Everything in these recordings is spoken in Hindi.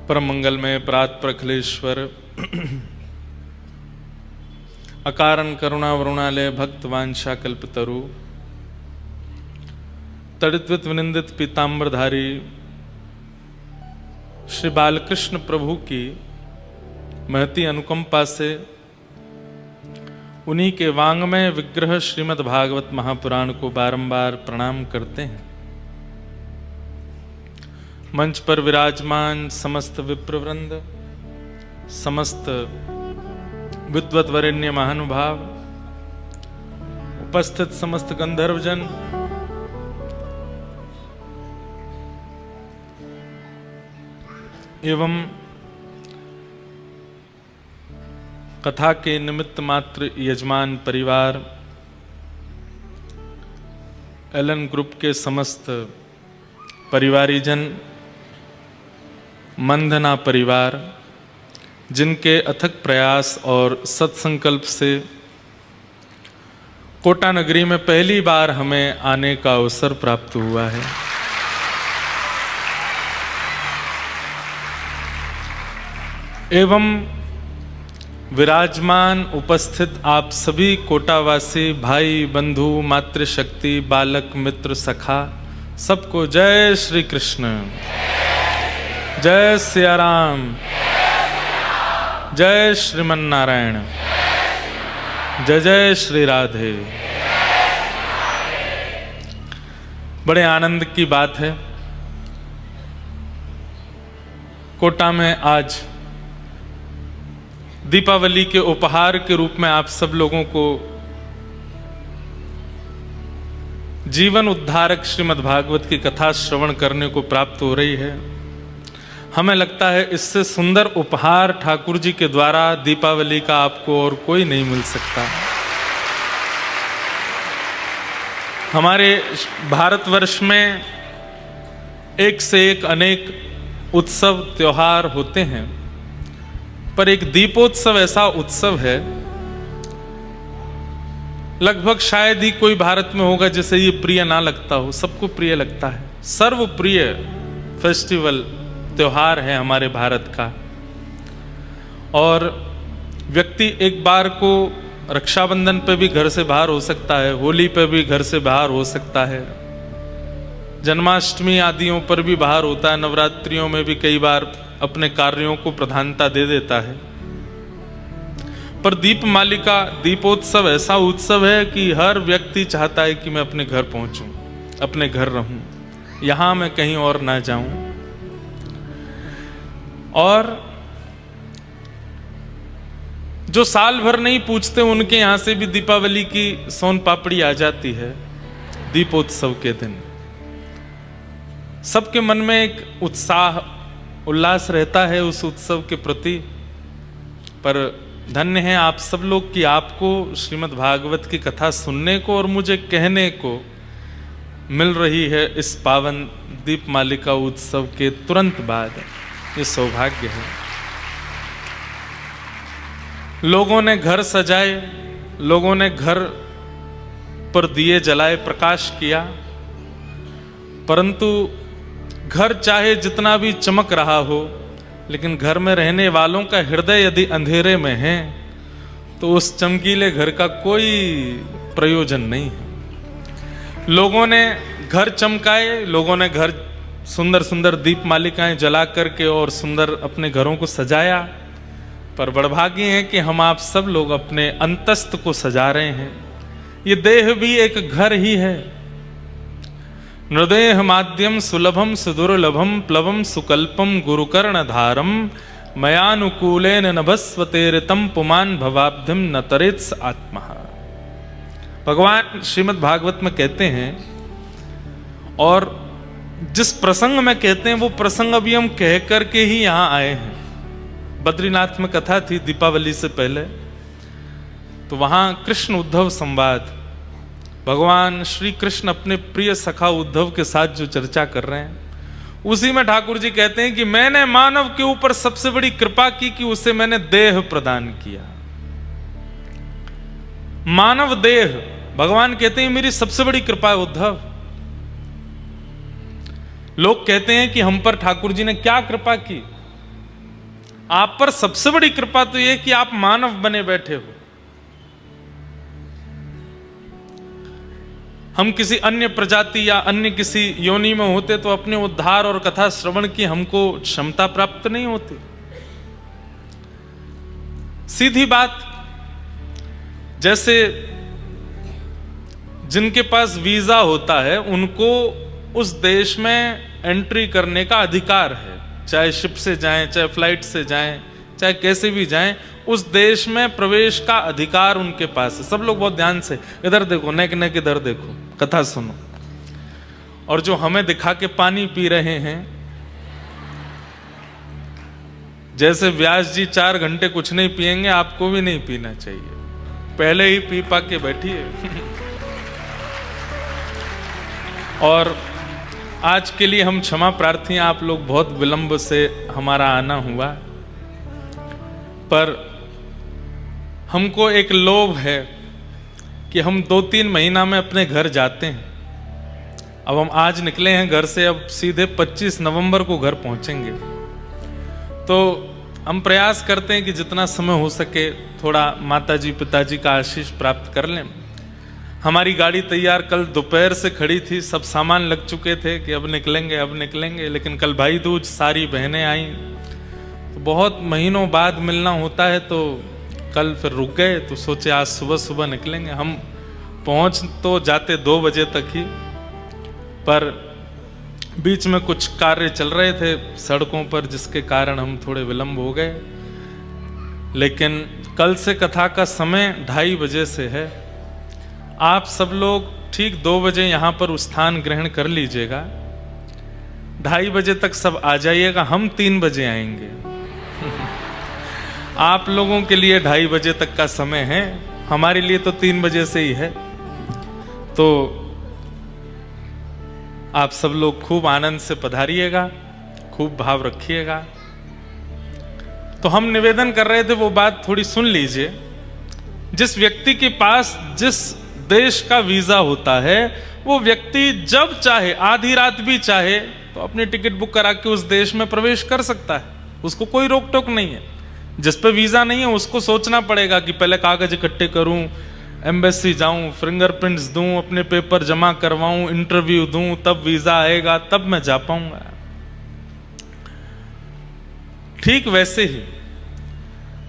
परम मंगलमय प्रात प्रखलेश्वर अकारण करुणा वरुणालय भक्त वांछा कल्पतरु तड़ित विनिंदित पीताम्बरधारी श्री बालकृष्ण प्रभु की महती अनुकंपा से उन्हीं के वांग्मय विग्रह श्रीमद् भागवत महापुराण को बारंबार प्रणाम करते हैं। मंच पर विराजमान समस्त विप्रवृंद, समस्त विद्वत वरेण्य महानुभाव, उपस्थित समस्त गंधर्वजन, एवं कथा के निमित्त मात्र यजमान परिवार, एलन ग्रुप के समस्त परिवारीजन, मंधना परिवार, जिनके अथक प्रयास और सत्संकल्प से कोटा नगरी में पहली बार हमें आने का अवसर प्राप्त हुआ है। एवं विराजमान उपस्थित आप सभी कोटावासी भाई बंधु मातृशक्ति बालक मित्र सखा सबको जय श्री कृष्ण, जय सिया राम, जय श्रीमन नारायण, जय जय श्री राधे। बड़े आनंद की बात है, कोटा में आज दीपावली के उपहार के रूप में आप सब लोगों को जीवन उद्धारक श्रीमद् भागवत की कथा श्रवण करने को प्राप्त हो रही है। हमें लगता है इससे सुंदर उपहार ठाकुर जी के द्वारा दीपावली का आपको और कोई नहीं मिल सकता। हमारे भारतवर्ष में एक से एक अनेक उत्सव त्योहार होते हैं, पर एक दीपोत्सव ऐसा उत्सव है, लगभग शायद ही कोई भारत में होगा जिसे ये प्रिय ना लगता हो। सबको प्रिय लगता है, सर्वप्रिय फेस्टिवल त्योहार है हमारे भारत का। और व्यक्ति एक बार को रक्षाबंधन पे भी घर से बाहर हो सकता है, होली पे भी घर से बाहर हो सकता है, जन्माष्टमी आदियों पर भी बाहर होता है, नवरात्रियों में भी कई बार अपने कार्यों को प्रधानता दे देता है। पर दीपमालिका दीपोत्सव ऐसा उत्सव है कि हर व्यक्ति चाहता है कि मैं अपने घर पहुंचूं, अपने घर रहूं, यहां मैं कहीं और ना जाऊं। और जो साल भर नहीं पूछते उनके यहां से भी दीपावली की सोन पापड़ी आ जाती है दीपोत्सव के दिन। सबके मन में एक उत्साह उल्लास रहता है उस उत्सव के प्रति। पर धन्य है आप सब लोग कि आपको श्रीमद् भागवत की कथा सुनने को और मुझे कहने को मिल रही है इस पावन दीपमालिका उत्सव के तुरंत बाद। ये सौभाग्य है। लोगों ने घर सजाए, लोगों ने घर पर दिए जलाए, प्रकाश किया, परंतु घर चाहे जितना भी चमक रहा हो, लेकिन घर में रहने वालों का हृदय यदि अंधेरे में है तो उस चमकीले घर का कोई प्रयोजन नहीं है। लोगों ने घर चमकाए, लोगों ने घर सुंदर सुंदर दीप मालिकाएं जला करके और सुंदर अपने घरों को सजाया, पर बड़भागी है कि हम आप सब लोग अपने अंतस्त को सजा रहे हैं। ये देह भी एक घर ही है। नृदेह माद्यम सुलभम सुदुर्लभम प्लवम सुकल्पम गुरुकर्ण धारम मयानुकूलेन नभस्वतेरितम पुमान भवाब्धिम न तरेत्स आत्मा। भगवान श्रीमद् भागवत में कहते हैं, और जिस प्रसंग में कहते हैं वो प्रसंग अभी हम कह करके ही यहां आए हैं। बद्रीनाथ में कथा थी दीपावली से पहले, तो वहां कृष्ण उद्धव संवाद, भगवान श्री कृष्ण अपने प्रिय सखा उद्धव के साथ जो चर्चा कर रहे हैं, उसी में ठाकुर जी कहते हैं कि मैंने मानव के ऊपर सबसे बड़ी कृपा की कि उसे मैंने देह प्रदान किया। मानव देह, भगवान कहते हैं मेरी सबसे बड़ी कृपा है उद्धव। लोग कहते हैं कि हम पर ठाकुर जी ने क्या कृपा की, आप पर सबसे बड़ी कृपा तो यह कि आप मानव बने बैठे हो। हम किसी अन्य प्रजाति या अन्य किसी योनि में होते तो अपने उद्धार और कथा श्रवण की हमको क्षमता प्राप्त नहीं होती। सीधी बात, जैसे जिनके पास वीजा होता है उनको उस देश में एंट्री करने का अधिकार है, चाहे शिप से जाएं, चाहे फ्लाइट से जाएं, चाहे कैसे भी जाएं, उस देश में प्रवेश का अधिकार उनके पास है। सब लोग बहुत ध्यान से इधर देखो, नेक नेक इधर देखो, कथा सुनो। और जो हमें दिखा के पानी पी रहे हैं, जैसे व्यास जी 4 घंटे कुछ नहीं पिएंगे, आपको भी नहीं पीना चाहिए, पहले ही पी पा के बैठिए। और आज के लिए हम क्षमा प्रार्थी हैं, आप लोग बहुत विलंब से हमारा आना हुआ, पर हमको एक लोभ है कि हम 2-3 महीना में अपने घर जाते हैं। अब हम आज निकले हैं घर से, अब सीधे 25 नवंबर को घर पहुंचेंगे। तो हम प्रयास करते हैं कि जितना समय हो सके थोड़ा माताजी पिताजी का आशीष प्राप्त कर लें। हमारी गाड़ी तैयार कल दोपहर से खड़ी थी, सब सामान लग चुके थे कि अब निकलेंगे, लेकिन कल भाई दूज, सारी बहनें आई, तो बहुत महीनों बाद मिलना होता है, तो कल फिर रुक गए। तो सोचे आज सुबह सुबह निकलेंगे। हम पहुंच तो जाते 2 बजे तक ही, पर बीच में कुछ कार्य चल रहे थे सड़कों पर, जिसके कारण हम थोड़े विलंब हो गए। लेकिन कल से कथा का समय 2:30 बजे से है। आप सब लोग ठीक 2 बजे यहाँ पर स्थान ग्रहण कर लीजिएगा, 2:30 बजे तक सब आ जाइएगा, हम 3 बजे आएंगे। आप लोगों के लिए 2:30 बजे तक का समय है, हमारे लिए तो 3 बजे से ही है। तो आप सब लोग खूब आनंद से पधारिएगा, खूब भाव रखिएगा। तो हम निवेदन कर रहे थे, वो बात थोड़ी सुन लीजिए। जिस व्यक्ति के पास जिस देश का वीजा होता है, वो व्यक्ति जब चाहे, आधी रात भी चाहे, तो अपनी टिकट बुक करा के उस देश में प्रवेश कर सकता है, उसको कोई रोक टोक नहीं है। जिस पे वीजा नहीं है उसको सोचना पड़ेगा कि पहले कागज इकट्ठे करूं, एम्बेसी जाऊं, फिंगरप्रिंट्स दूं, अपने पेपर जमा करवाऊं, इंटरव्यू दूं, तब वीजा आएगा, तब मैं जा पाऊंगा। ठीक वैसे ही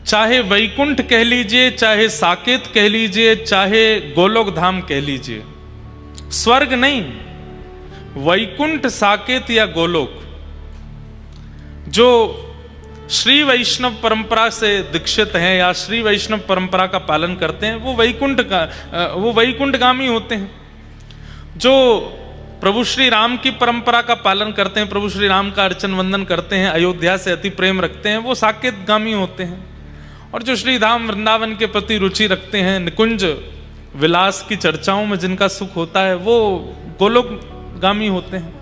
चाहे वैकुंठ कह लीजिए, चाहे साकेत कह लीजिए, चाहे गोलोक धाम कह लीजिए, स्वर्ग नहीं, वैकुंठ, साकेत या गोलोक, जो श्री वैष्णव परंपरा से दीक्षित हैं या श्री वैष्णव परंपरा का पालन करते हैं, वो वैकुंठगामी होते हैं। जो प्रभु श्री राम की परंपरा का पालन करते हैं, प्रभु श्री राम का अर्चन वंदन करते हैं, अयोध्या से अति प्रेम रखते हैं, वो साकेतगामी होते हैं। और जो श्री धाम वृंदावन के प्रति रुचि रखते हैं, निकुंज विलास की चर्चाओं में जिनका सुख होता है, वो गोलोकगामी होते हैं।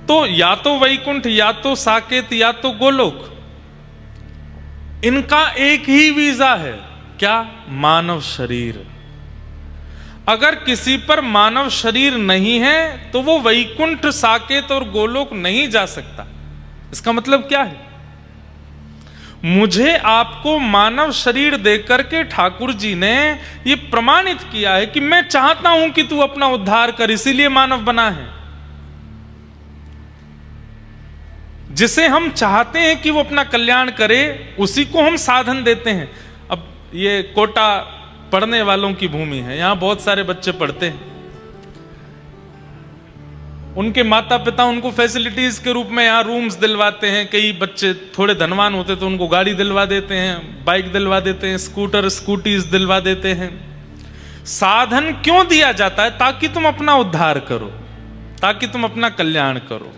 तो या तो वैकुंठ, या तो साकेत, या तो गोलोक, इनका एक ही वीजा है, क्या? मानव शरीर। अगर किसी पर मानव शरीर नहीं है तो वो वैकुंठ, साकेत और गोलोक नहीं जा सकता। इसका मतलब क्या है? मुझे आपको मानव शरीर देकर के ठाकुर जी ने ये प्रमाणित किया है कि मैं चाहता हूं कि तू अपना उद्धार कर, इसीलिए मानव बना है। जिसे हम चाहते हैं कि वो अपना कल्याण करे, उसी को हम साधन देते हैं। अब ये कोटा पढ़ने वालों की भूमि है, यहां बहुत सारे बच्चे पढ़ते हैं, उनके माता पिता उनको फैसिलिटीज के रूप में यहाँ रूम्स दिलवाते हैं। कई बच्चे थोड़े धनवान होते तो उनको गाड़ी दिलवा देते हैं, बाइक दिलवा देते हैं, स्कूटर स्कूटीज दिलवा देते हैं। साधन क्यों दिया जाता है? ताकि तुम अपना उद्धार करो, ताकि तुम अपना कल्याण करो।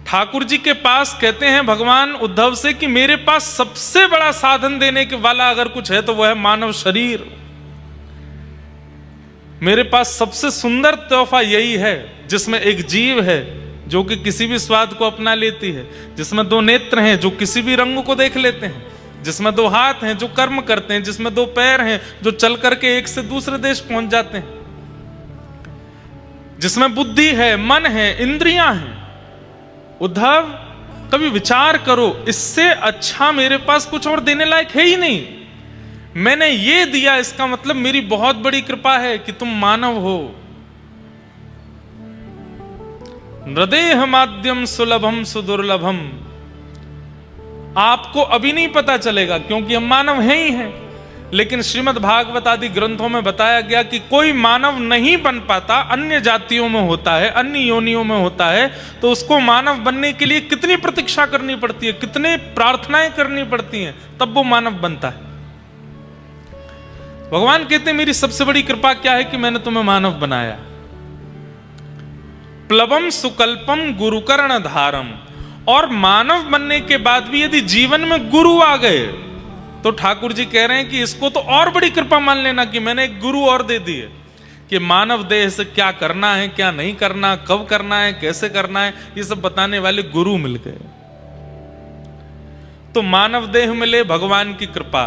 ठाकुर जी के पास कहते हैं भगवान उद्धव से कि मेरे पास सबसे बड़ा साधन देने के वाला अगर कुछ है तो वह है मानव शरीर। मेरे पास सबसे सुंदर तोहफा यही है, जिसमें एक जीव है जो कि किसी भी स्वाद को अपना लेती है, जिसमें 2 नेत्र हैं जो किसी भी रंग को देख लेते हैं, जिसमें 2 हाथ हैं जो कर्म करते हैं, जिसमें 2 पैर हैं जो चल करके एक से दूसरे देश पहुंच जाते हैं, जिसमें बुद्धि है, मन है, इंद्रियां हैं। उद्धव, कभी विचार करो, इससे अच्छा मेरे पास कुछ और देने लायक है ही नहीं। मैंने ये दिया, इसका मतलब मेरी बहुत बड़ी कृपा है कि तुम मानव हो। नृदेह माध्यम सुलभम सुदुर्लभम। आपको अभी नहीं पता चलेगा क्योंकि हम मानव हैं ही हैं, लेकिन श्रीमद् भागवत आदि ग्रंथों में बताया गया कि कोई मानव नहीं बन पाता, अन्य जातियों में होता है, अन्य योनियों में होता है, तो उसको मानव बनने के लिए कितनी प्रतीक्षा करनी पड़ती है, कितने प्रार्थनाएं करनी पड़ती हैं, तब वो मानव बनता है। भगवान कहते हैं मेरी सबसे बड़ी कृपा क्या है कि मैंने तुम्हें मानव बनाया। प्लवम सुकल्पम गुरुकर्ण धारम। और मानव बनने के बाद भी यदि जीवन में गुरु आ गए तो ठाकुर जी कह रहे हैं कि इसको तो और बड़ी कृपा मान लेना कि मैंने एक गुरु और दे दिए, कि मानव देह से क्या करना है, क्या नहीं करना, कब करना है, कैसे करना है, ये सब बताने वाले गुरु मिल गए। तो मानव देह मिले, भगवान की कृपा।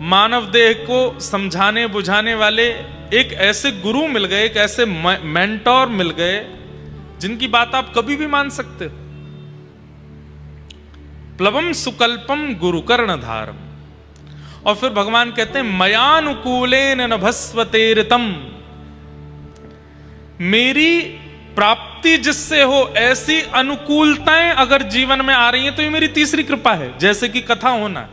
मानव देह को समझाने बुझाने वाले एक ऐसे गुरु मिल गए, एक ऐसे मेंटोर मिल गए जिनकी बात आप कभी भी मान सकते हो। प्लवम सुकल्पम गुरुकर्ण धारम। और फिर भगवान कहते हैं मयानुकूलेन नभस्वतेरितम। मेरी प्राप्ति जिससे हो ऐसी अनुकूलताएं अगर जीवन में आ रही हैं तो ये मेरी तीसरी कृपा है। जैसे कि कथा होना,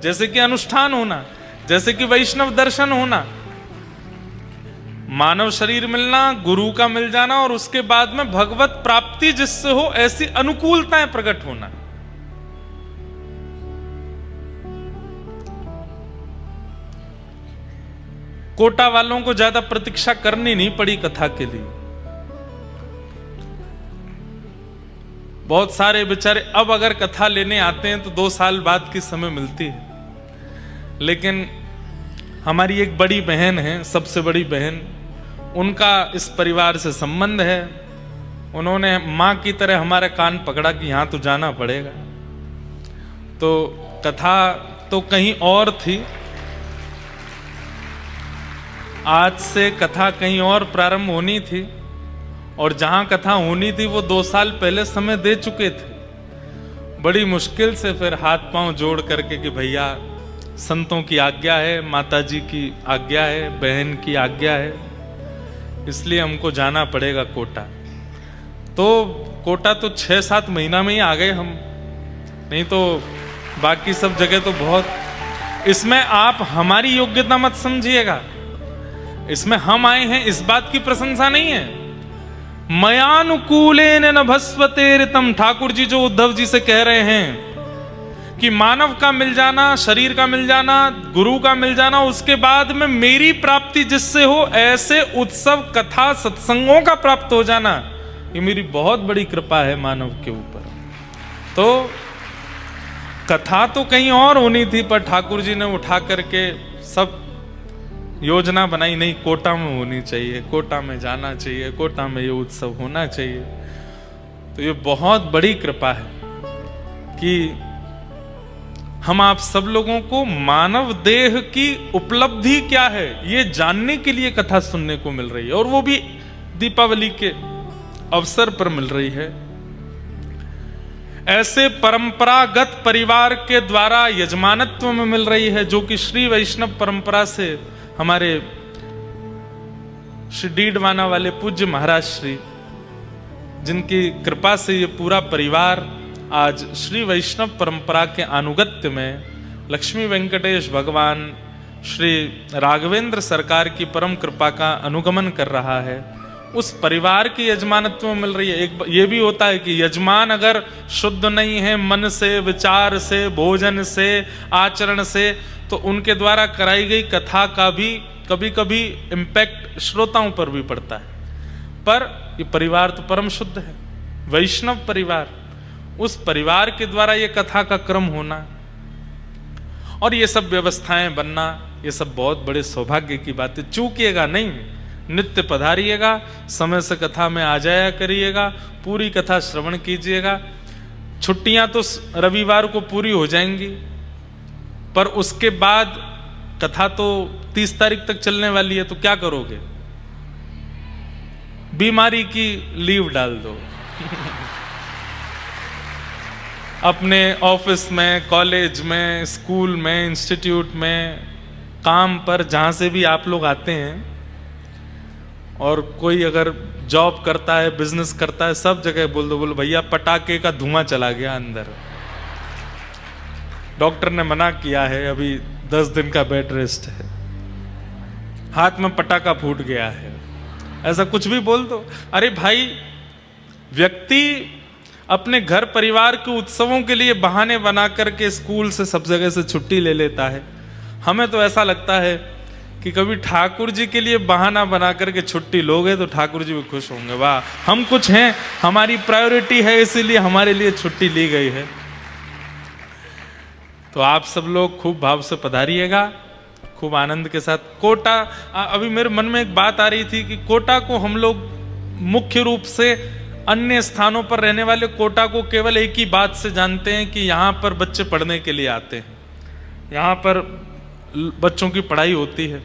जैसे कि अनुष्ठान होना, जैसे कि वैष्णव दर्शन होना, मानव शरीर मिलना, गुरु का मिल जाना, और उसके बाद में भगवत प्राप्ति जिससे हो ऐसी अनुकूलताएं प्रकट होना। कोटा वालों को ज्यादा प्रतीक्षा करनी नहीं पड़ी कथा के लिए। बहुत सारे बेचारे अब अगर कथा लेने आते हैं तो 2 साल बाद की समय मिलती है, लेकिन हमारी एक बड़ी बहन है, सबसे बड़ी बहन, उनका इस परिवार से संबंध है। उन्होंने माँ की तरह हमारा कान पकड़ा कि यहाँ तो जाना पड़ेगा। तो कथा तो कहीं और थी, आज से कथा कहीं और प्रारंभ होनी थी, और जहां कथा होनी थी वो 2 साल पहले समय दे चुके थे। बड़ी मुश्किल से फिर हाथ पांव जोड़ करके कि भैया संतों की आज्ञा है, माताजी की आज्ञा है, बहन की आज्ञा है, इसलिए हमको जाना पड़ेगा कोटा। तो कोटा तो 6-7 महीना में ही आ गए हम, नहीं तो बाकी सब जगह तो बहुत। इसमें आप हमारी योग्यता मत समझिएगा, इसमें हम आए हैं इस बात की प्रशंसा नहीं है। मयानुकूलेन नभस्वतेरितम। ठाकुर जी जो उद्धव जी से कह रहे हैं कि मानव का मिल जाना, शरीर का मिल जाना, गुरु का मिल जाना, उसके बाद में मेरी प्राप्ति जिससे हो ऐसे उत्सव कथा सत्संगों का प्राप्त हो जाना, ये मेरी बहुत बड़ी कृपा है मानव के ऊपर। तो कथा तो कहीं और होनी थी, पर ठाकुर जी ने उठा करके सब योजना बनाई, नहीं कोटा में होनी चाहिए, कोटा में जाना चाहिए, कोटा में ये उत्सव होना चाहिए। तो ये बहुत बड़ी कृपा है कि हम आप सब लोगों को मानव देह की उपलब्धि क्या है ये जानने के लिए कथा सुनने को मिल रही है, और वो भी दीपावली के अवसर पर मिल रही है। ऐसे परंपरागत परिवार के द्वारा यजमानत्व में मिल रही है, जो कि श्री वैष्णव परंपरा से हमारे श्री डीडवाना वाले पूज्य महाराज श्री, जिनकी कृपा से ये पूरा परिवार आज श्री वैष्णव परंपरा के अनुगत्य में लक्ष्मी वेंकटेश भगवान श्री राघवेंद्र सरकार की परम कृपा का अनुगमन कर रहा है। उस परिवार की यजमानत्व में मिल रही है। एक ये भी होता है कि यजमान अगर शुद्ध नहीं है मन से, विचार से, भोजन से, आचरण से, तो उनके द्वारा कराई गई कथा का भी कभी कभी इम्पैक्ट श्रोताओं पर भी पड़ता है। पर ये परिवार तो परम शुद्ध है, वैष्णव परिवार, उस परिवार के द्वारा ये कथा का क्रम होना और ये सब व्यवस्थाएं बनना, ये सब बहुत बड़े सौभाग्य की बात है। चूकिएगा नहीं, नित्य पधारिएगा, समय से कथा में आ जाया करिएगा, पूरी कथा श्रवण कीजिएगा। छुट्टियां तो रविवार को पूरी हो जाएंगी, पर उसके बाद कथा तो 30 तारीख तक चलने वाली है, तो क्या करोगे? बीमारी की लीव डाल दो। अपने ऑफिस में, कॉलेज में, स्कूल में, इंस्टीट्यूट में, काम पर, जहाँ से भी आप लोग आते हैं, और कोई अगर जॉब करता है, बिजनेस करता है, सब जगह बोल दो, बोलो भैया पटाखे का धुआं चला गया अंदर, डॉक्टर ने मना किया है, अभी 10 दिन का बेड रेस्ट है, हाथ में पटाखा फूट गया है, ऐसा कुछ भी बोल दो। अरे भाई, व्यक्ति अपने घर परिवार के उत्सवों के लिए बहाने बना करके स्कूल से, सब जगह से छुट्टी ले लेता है। हमें तो ऐसा लगता है कि कभी ठाकुर जी के लिए बहाना बना करके छुट्टी लोगे तो ठाकुर जी भी खुश होंगे, वाह हम कुछ हैं, हमारी प्रायोरिटी है, इसीलिए हमारे लिए छुट्टी ली गई है। तो आप सब लोग खूब भाव से पधारिएगा, खूब आनंद के साथ। कोटा, अभी मेरे मन में एक बात आ रही थी कि कोटा को हम लोग मुख्य रूप से, अन्य स्थानों पर रहने वाले कोटा को केवल एक ही बात से जानते हैं कि यहाँ पर बच्चे पढ़ने के लिए आते हैं, यहाँ पर बच्चों की पढ़ाई होती है।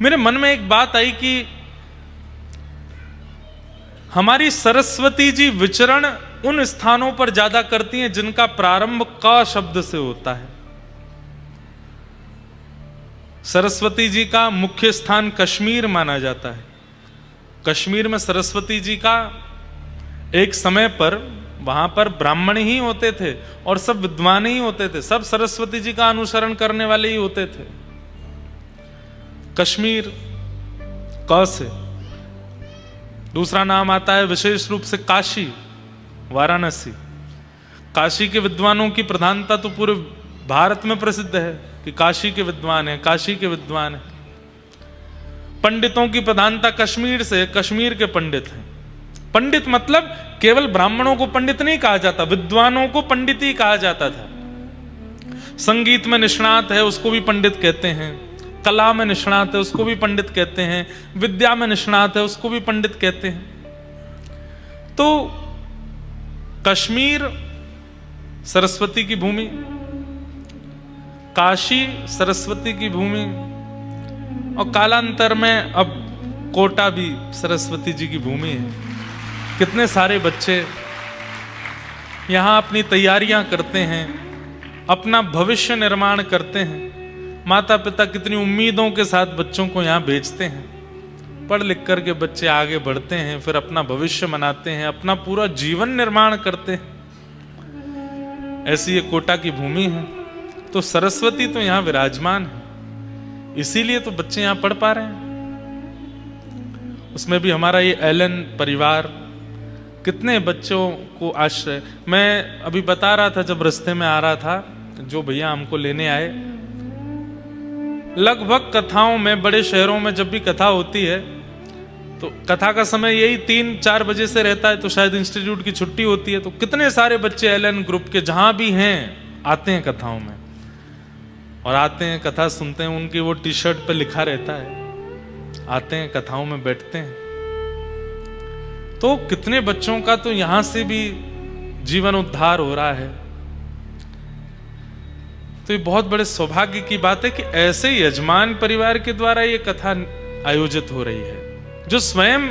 मेरे मन में एक बात आई कि हमारी सरस्वती जी विचरण उन स्थानों पर ज्यादा करती हैं जिनका प्रारंभ क शब्द से होता है। सरस्वती जी का मुख्य स्थान कश्मीर माना जाता है। कश्मीर में सरस्वती जी का एक समय पर, वहां पर ब्राह्मण ही होते थे और सब विद्वान ही होते थे, सब सरस्वती जी का अनुसरण करने वाले ही होते थे। कश्मीर क से। दूसरा नाम आता है विशेष रूप से काशी, वाराणसी। काशी के विद्वानों की प्रधानता तो पूरे भारत में प्रसिद्ध है कि काशी के विद्वान हैं, काशी के विद्वान हैं। पंडितों की प्रधानता कश्मीर से, कश्मीर के पंडित हैं। पंडित मतलब केवल ब्राह्मणों को पंडित नहीं कहा जाता, विद्वानों को पंडित ही कहा जाता था। संगीत में निष्णात है उसको भी पंडित कहते हैं, कला में निष्णात है उसको भी पंडित कहते हैं, विद्या में निष्णात है उसको भी पंडित कहते हैं। तो कश्मीर सरस्वती की भूमि, काशी सरस्वती की भूमि, और कालांतर में अब कोटा भी सरस्वती जी की भूमि है। कितने सारे बच्चे यहाँ अपनी तैयारियां करते हैं, अपना भविष्य निर्माण करते हैं। माता पिता कितनी उम्मीदों के साथ बच्चों को यहाँ भेजते हैं। पढ़ लिख करके बच्चे आगे बढ़ते हैं, फिर अपना भविष्य बनाते हैं, अपना पूरा जीवन निर्माण करते हैं। ऐसी ये कोटा की भूमि है। तो सरस्वती तो यहाँ विराजमान है, इसीलिए तो बच्चे यहाँ पढ़ पा रहे हैं। उसमें भी हमारा ये एलन परिवार कितने बच्चों को आश्रय। मैं अभी बता रहा था जब रास्ते में आ रहा था, जो भैया हमको लेने आए, लगभग कथाओं में, बड़े शहरों में जब भी कथा होती है तो कथा का समय यही 3-4 बजे से रहता है, तो शायद इंस्टीट्यूट की छुट्टी होती है। तो कितने सारे बच्चे एलन ग्रुप के जहां भी हैं आते हैं कथाओं में, और आते हैं कथा सुनते हैं। उनकी वो टी शर्ट पे लिखा रहता है, आते हैं कथाओं में बैठते हैं। तो कितने बच्चों का तो यहां से भी जीवन उद्धार हो रहा है। तो ये बहुत बड़े सौभाग्य की बात है कि ऐसे यजमान परिवार के द्वारा ये कथा आयोजित हो रही है, जो स्वयं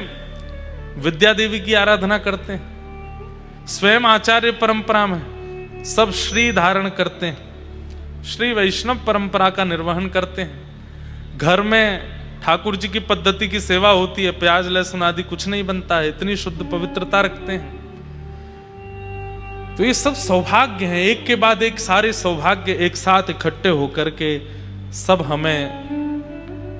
विद्या देवी की आराधना करते हैं, स्वयं आचार्य परंपरा में सब श्री धारण करते हैं, श्री वैष्णव परंपरा का निर्वहन करते हैं। घर में ठाकुर जी की पद्धति की सेवा होती है, प्याज लहसुन आदि कुछ नहीं बनता है, इतनी शुद्ध पवित्रता रखते हैं। तो ये सब सौभाग्य हैं, एक के बाद एक सारे सौभाग्य एक साथ इकट्ठे होकर के सब हमें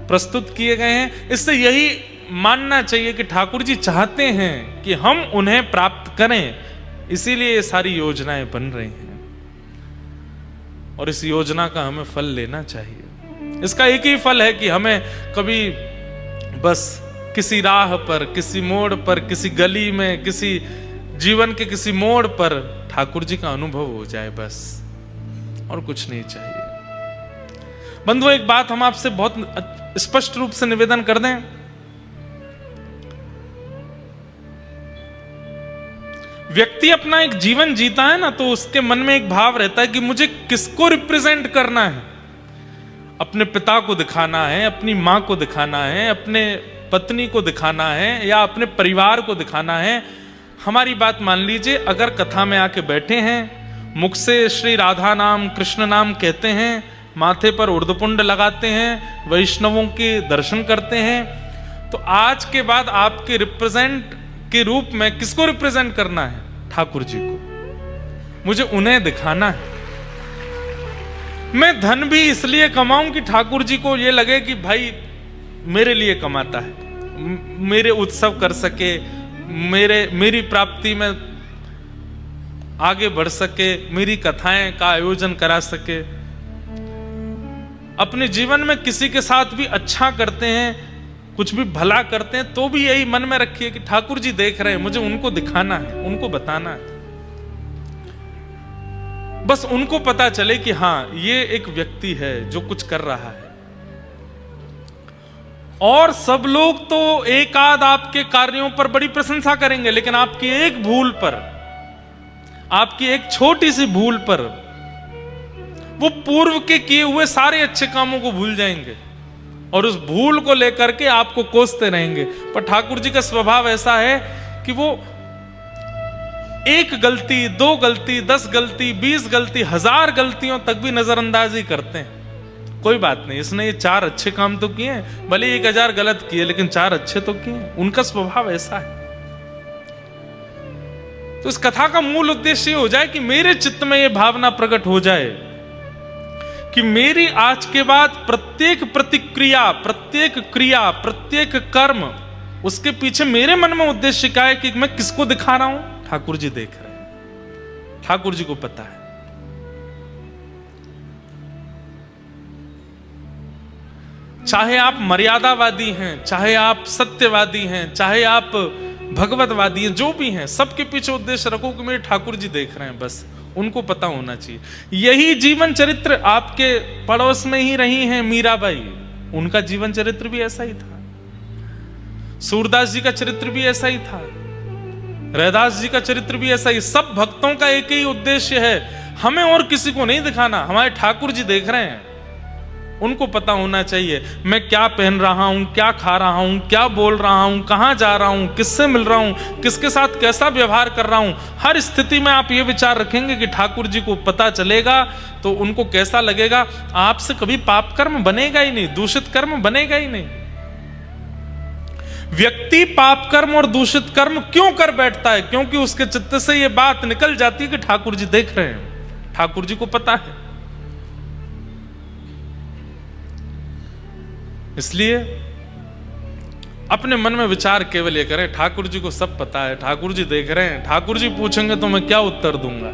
प्रस्तुत किए गए हैं। इससे यही मानना चाहिए कि ठाकुर जी चाहते हैं कि हम उन्हें प्राप्त करें, इसीलिए ये सारी योजनाएं बन रही हैं, और इस योजना का हमें फल लेना चाहिए। इसका एक ही फल है कि हमें कभी बस किसी राह पर, किसी मोड़ पर, किसी गली में, किसी जीवन के किसी मोड़ पर ठाकुर जी का अनुभव हो जाए, बस, और कुछ नहीं चाहिए। बंधुओं, एक बात हम आपसे बहुत स्पष्ट रूप से निवेदन कर दें। व्यक्ति अपना एक जीवन जीता है ना, तो उसके मन में एक भाव रहता है कि मुझे किसको रिप्रेजेंट करना है। अपने पिता को दिखाना है, अपनी मां को दिखाना है, अपने पत्नी को दिखाना है, या अपने परिवार को दिखाना है, हमारी बात मान लीजिए, अगर कथा में आके बैठे हैं, मुख से श्री राधा नाम कृष्ण नाम कहते हैं, माथे पर उर्दपुंड लगाते हैं, वैष्णवों के दर्शन करते हैं, तो आज के बाद आपके रिप्रेजेंट के रूप में किसको रिप्रेजेंट करना है? ठाकुर जी को। मुझे उन्हें दिखाना है। मैं धन भी इसलिए कमाऊं कि ठाकुर जी को ये लगे कि भाई मेरे लिए कमाता है, मेरे उत्सव कर सके, मेरी प्राप्ति में आगे बढ़ सके, मेरी कथाएं का आयोजन करा सके। अपने जीवन में किसी के साथ भी अच्छा करते हैं, कुछ भी भला करते हैं, तो भी यही मन में रखिए कि ठाकुर जी देख रहे हैं, मुझे उनको दिखाना है, उनको बताना है। बस उनको पता चले कि हाँ, ये एक व्यक्ति है जो कुछ कर रहा है। और सब लोग तो एक आध आपके कार्यों पर बड़ी प्रशंसा करेंगे, लेकिन आपकी एक भूल पर, आपकी एक छोटी सी भूल पर वो पूर्व के किए हुए सारे अच्छे कामों को भूल जाएंगे और उस भूल को लेकर के आपको कोसते रहेंगे। पर ठाकुर जी का स्वभाव ऐसा है कि वो एक गलती, 2 गलती, 10 गलती, 20 गलती, 1000 गलतियों तक भी नजरअंदाजी करते हैं। कोई बात नहीं, इसने ये 4 अच्छे काम तो किए हैं, भले 1000 गलत किए लेकिन 4 अच्छे तो किए। उनका स्वभाव ऐसा है। तो इस कथा का मूल उद्देश्य हो जाए कि मेरे चित्त में यह भावना प्रकट हो जाए कि मेरी आज के बाद प्रत्येक प्रतिक्रिया, प्रत्येक क्रिया, प्रत्येक कर्म, उसके पीछे मेरे मन में उद्देश्य क्या है कि मैं किसको दिखा रहा हूं? ठाकुर जी देख रहे हैं, ठाकुर जी को पता है। चाहे आप मर्यादावादी हैं, चाहे आप सत्यवादी हैं, चाहे आप भगवतवादी हैं, जो भी हैं, सबके पीछे उद्देश्य रखो कि मेरे ठाकुर जी देख रहे हैं, बस उनको पता होना चाहिए। यही जीवन चरित्र आपके पड़ोस में ही रही हैं मीराबाई, उनका जीवन चरित्र भी ऐसा ही था। सूरदास जी का चरित्र भी ऐसा ही था, रैदास जी का चरित्र भी ऐसा ही। सब भक्तों का एक ही उद्देश्य है, हमें और किसी को नहीं दिखाना, हमारे ठाकुर जी देख रहे हैं, उनको पता होना चाहिए मैं क्या पहन रहा हूं, क्या खा रहा हूं, क्या बोल रहा हूं, कहां जा रहा हूं, किससे मिल रहा हूं, किसके साथ कैसा व्यवहार कर रहा हूं। हर स्थिति में आप ये विचार रखेंगे कि ठाकुर जी को पता चलेगा तो उनको कैसा लगेगा। आपसे कभी पाप कर्म बनेगा ही नहीं, दूषित कर्म बनेगा ही नहीं। व्यक्ति पाप कर्म और दूषित कर्म क्यों कर बैठता है? क्योंकि उसके चित्त से यह बात निकल जाती है कि ठाकुर जी देख रहे हैं, ठाकुर जी को पता है। इसलिए अपने मन में विचार केवल ये करें, ठाकुर जी को सब पता है, ठाकुर जी देख रहे हैं, ठाकुर जी पूछेंगे तो मैं क्या उत्तर दूंगा।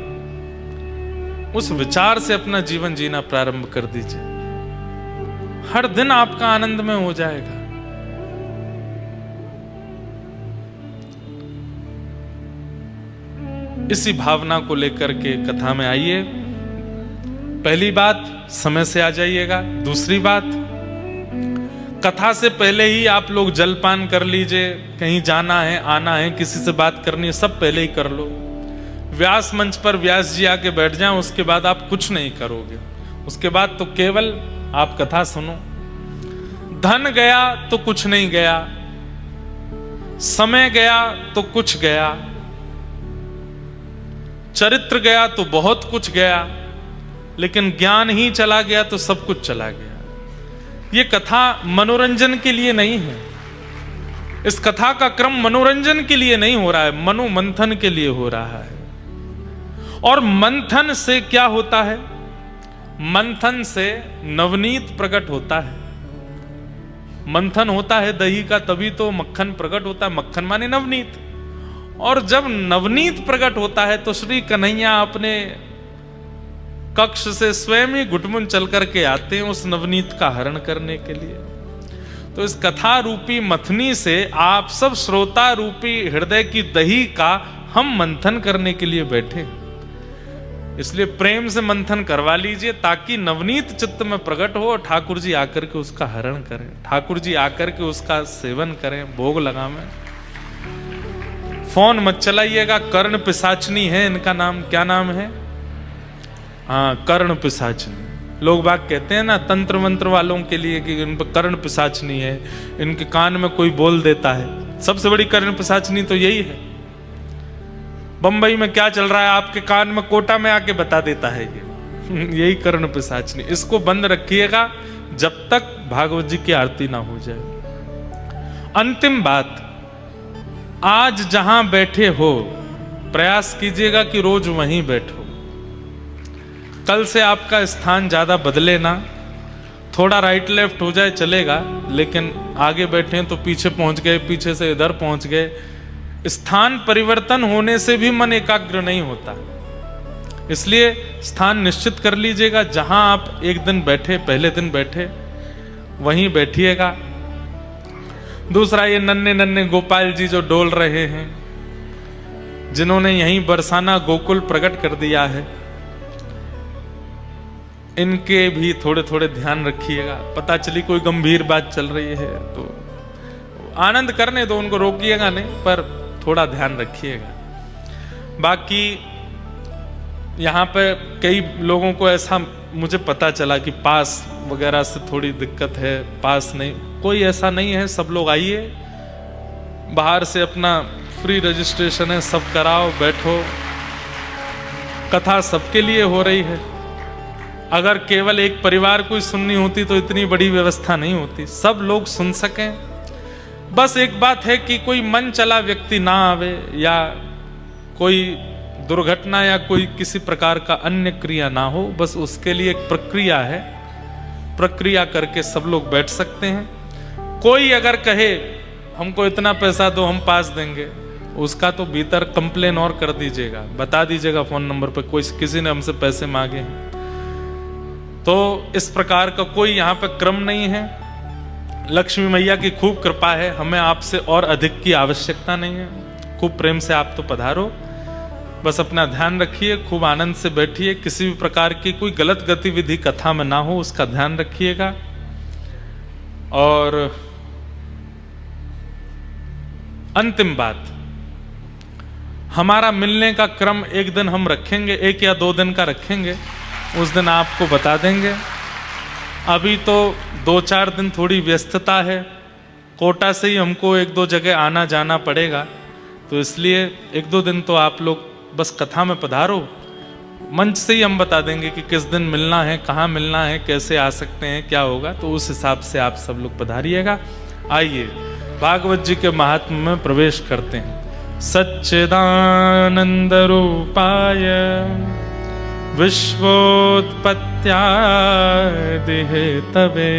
उस विचार से अपना जीवन जीना प्रारंभ कर दीजिए, हर दिन आपका आनंद में हो जाएगा। इसी भावना को लेकर के कथा में आइए। पहली बात, समय से आ जाइएगा। दूसरी बात, कथा से पहले ही आप लोग जलपान कर लीजिए, कहीं जाना है, आना है, किसी से बात करनी है, सब पहले ही कर लो। व्यास मंच पर व्यास जी आके बैठ जाएं, उसके बाद आप कुछ नहीं करोगे। उसके बाद तो केवल आप कथा सुनो। धन गया तो कुछ नहीं गया, समय गया तो कुछ गया, चरित्र गया तो बहुत कुछ गया, लेकिन ज्ञान ही चला गया तो सब कुछ चला गया। ये कथा मनोरंजन के लिए नहीं है। इस कथा का क्रम मनोरंजन के लिए नहीं हो रहा है, मनोमंथन के लिए हो रहा है। और मंथन से क्या होता है? मंथन से नवनीत प्रकट होता है। मंथन होता है दही का, तभी तो मक्खन प्रकट होता है। मक्खन माने नवनीत। और जब नवनीत प्रकट होता है तो श्री कन्हैया अपने कक्ष से स्वयं ही घुटमुन चल करके आते हैं उस नवनीत का हरण करने के लिए। तो इस कथा रूपी मथनी से आप सब श्रोता रूपी हृदय की दही का हम मंथन करने के लिए बैठे। इसलिए प्रेम से मंथन करवा लीजिए ताकि नवनीत चित्त में प्रकट हो और ठाकुर जी आकर के उसका हरण करें, ठाकुर जी आकर के उसका सेवन करें, भोग लगावें। फोन मत चलाइएगा, कर्ण पिशाचनी है इनका नाम। क्या नाम है? हाँ, कर्ण पिशाचनी। लोग बाग कहते हैं ना तंत्र मंत्र वालों के लिए कि इन पर कर्ण पिशाचनी है, इनके कान में कोई बोल देता है। सबसे बड़ी कर्ण पिशाचनी तो यही है। बंबई में क्या चल रहा है आपके कान में कोटा में आके बता देता है ये। यही कर्ण पिशाच नहीं। इसको बंद रखिएगा जब तक भागवत जी की आरती ना हो जाए। अंतिम बात, आज जहां बैठे हो प्रयास कीजिएगा कि रोज वहीं बैठो। कल से आपका स्थान ज्यादा बदले ना, थोड़ा राइट लेफ्ट हो जाए चलेगा, लेकिन आगे बैठे तो पीछे पहुंच गए, पीछे से इधर पहुंच गए। स्थान परिवर्तन होने से भी मन एकाग्र नहीं होता। इसलिए स्थान निश्चित कर लीजिएगा, जहां आप एक दिन बैठे, पहले दिन बैठे, वहीं बैठिएगा। दूसरा, ये नन्हे नन्हे गोपाल जी जो डोल रहे हैं, जिन्होंने यहीं बरसाना गोकुल प्रकट कर दिया है, इनके भी थोड़े थोड़े ध्यान रखिएगा। पता चली कोई गंभीर बात चल रही है तो आनंद करने दो, उनको रोकिएगा नहीं, पर थोड़ा ध्यान रखिएगा। बाकी यहाँ पे कई लोगों को ऐसा मुझे पता चला कि पास वगैरह से थोड़ी दिक्कत है, पास नहीं, कोई ऐसा नहीं है। सब लोग आइए, बाहर से अपना फ्री रजिस्ट्रेशन है, सब कराओ, बैठो। कथा सबके लिए हो रही है। अगर केवल एक परिवार को सुननी होती तो इतनी बड़ी व्यवस्था नहीं होती, सब लोग सुन सकें। बस एक बात है कि कोई मन चला व्यक्ति ना आवे, या कोई दुर्घटना या कोई किसी प्रकार का अन्य क्रिया ना हो, बस उसके लिए एक प्रक्रिया है, प्रक्रिया करके सब लोग बैठ सकते हैं। कोई अगर कहे हमको इतना पैसा दो हम पास देंगे, उसका तो भीतर कंप्लेन और कर दीजिएगा, बता दीजिएगा फोन नंबर पे कोई किसी ने हमसे पैसे मांगे हैं। तो इस प्रकार का कोई यहाँ पे क्रम नहीं है। लक्ष्मी मैया की खूब कृपा है, हमें आपसे और अधिक की आवश्यकता नहीं है। खूब प्रेम से आप तो पधारो, बस अपना ध्यान रखिए, खूब आनंद से बैठिए। किसी भी प्रकार की कोई गलत गतिविधि कथा में ना हो, उसका ध्यान रखिएगा। और अंतिम बात, हमारा मिलने का क्रम एक दिन हम रखेंगे, 1 या 2 दिन का रखेंगे, उस दिन आपको बता देंगे। अभी तो 2-4 दिन थोड़ी व्यस्तता है, कोटा से ही हमको 1-2 जगह आना जाना पड़ेगा, तो इसलिए 1-2 दिन तो आप लोग बस कथा में पधारो। मंच से ही हम बता देंगे कि किस दिन मिलना है, कहाँ मिलना है, कैसे आ सकते हैं, क्या होगा, तो उस हिसाब से आप सब लोग पधारिएगा। आइए भागवत जी के महात्म्य में प्रवेश करते हैं। सच्चिदानंद रूपाय विश्वोत्पत्त्यादि हेतवे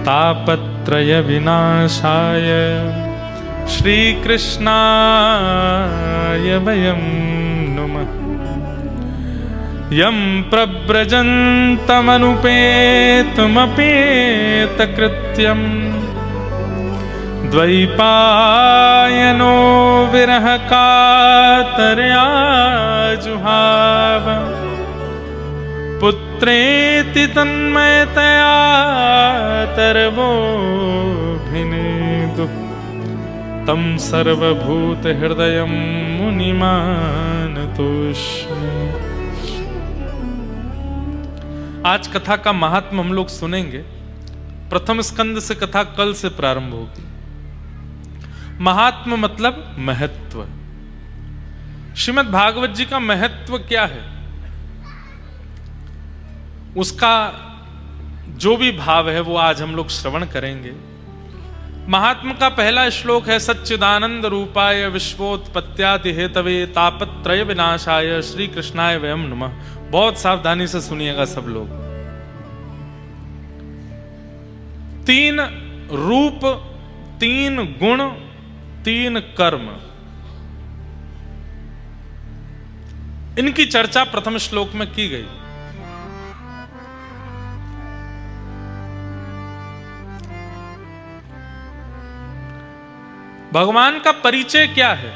तापत्रय विनाशाय श्री कृष्णाय वयं नुमः। यं प्रव्रजन्तमनुपेतमपेतकृत्यं द्वैपायनो विरह कातर्या जुहाव पुत्रेति तन्मयतया तरवोऽभिनेदुः तं सर्वभूत हृदयं मुनिमानतोऽस्मि। आज कथा का महात्म हम लोग सुनेंगे। प्रथम स्कंद से कथा कल से प्रारंभ होगी। महात्म मतलब महत्व। श्रीमद् भागवत जी का महत्व क्या है, उसका जो भी भाव है वो आज हम लोग श्रवण करेंगे। महात्म का पहला श्लोक है सच्चिदानंद रूपाय विश्वोत्पत्त्यादि हेतवे तापत्रय विनाशाय श्री कृष्णाय वयं नमः। बहुत सावधानी से सुनिएगा सब लोग। 3 रूप, 3 गुण, 3 कर्म, इनकी चर्चा प्रथम श्लोक में की गई। भगवान का परिचय क्या है,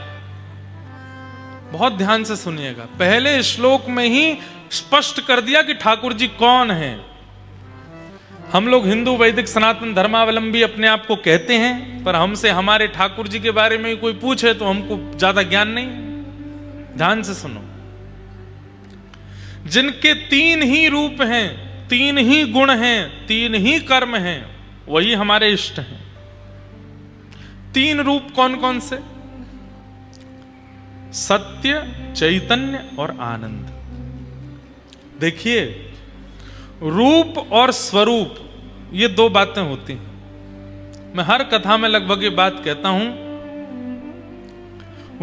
बहुत ध्यान से सुनिएगा। पहले श्लोक में ही स्पष्ट कर दिया कि ठाकुर जी कौन हैं। हम लोग हिंदू वैदिक सनातन धर्मावलंबी अपने आप को कहते हैं, पर हमसे हमारे ठाकुर जी के बारे में कोई पूछे तो हमको ज्यादा ज्ञान नहीं। ध्यान से सुनो। जिनके 3 ही रूप हैं, 3 ही गुण हैं, 3 ही कर्म हैं, वही हमारे इष्ट हैं। 3 रूप कौन कौन से? सत्य, चैतन्य और आनंद। देखिए, रूप और स्वरूप ये दो बातें होती हैं। मैं हर कथा में लगभग ये बात कहता हूं,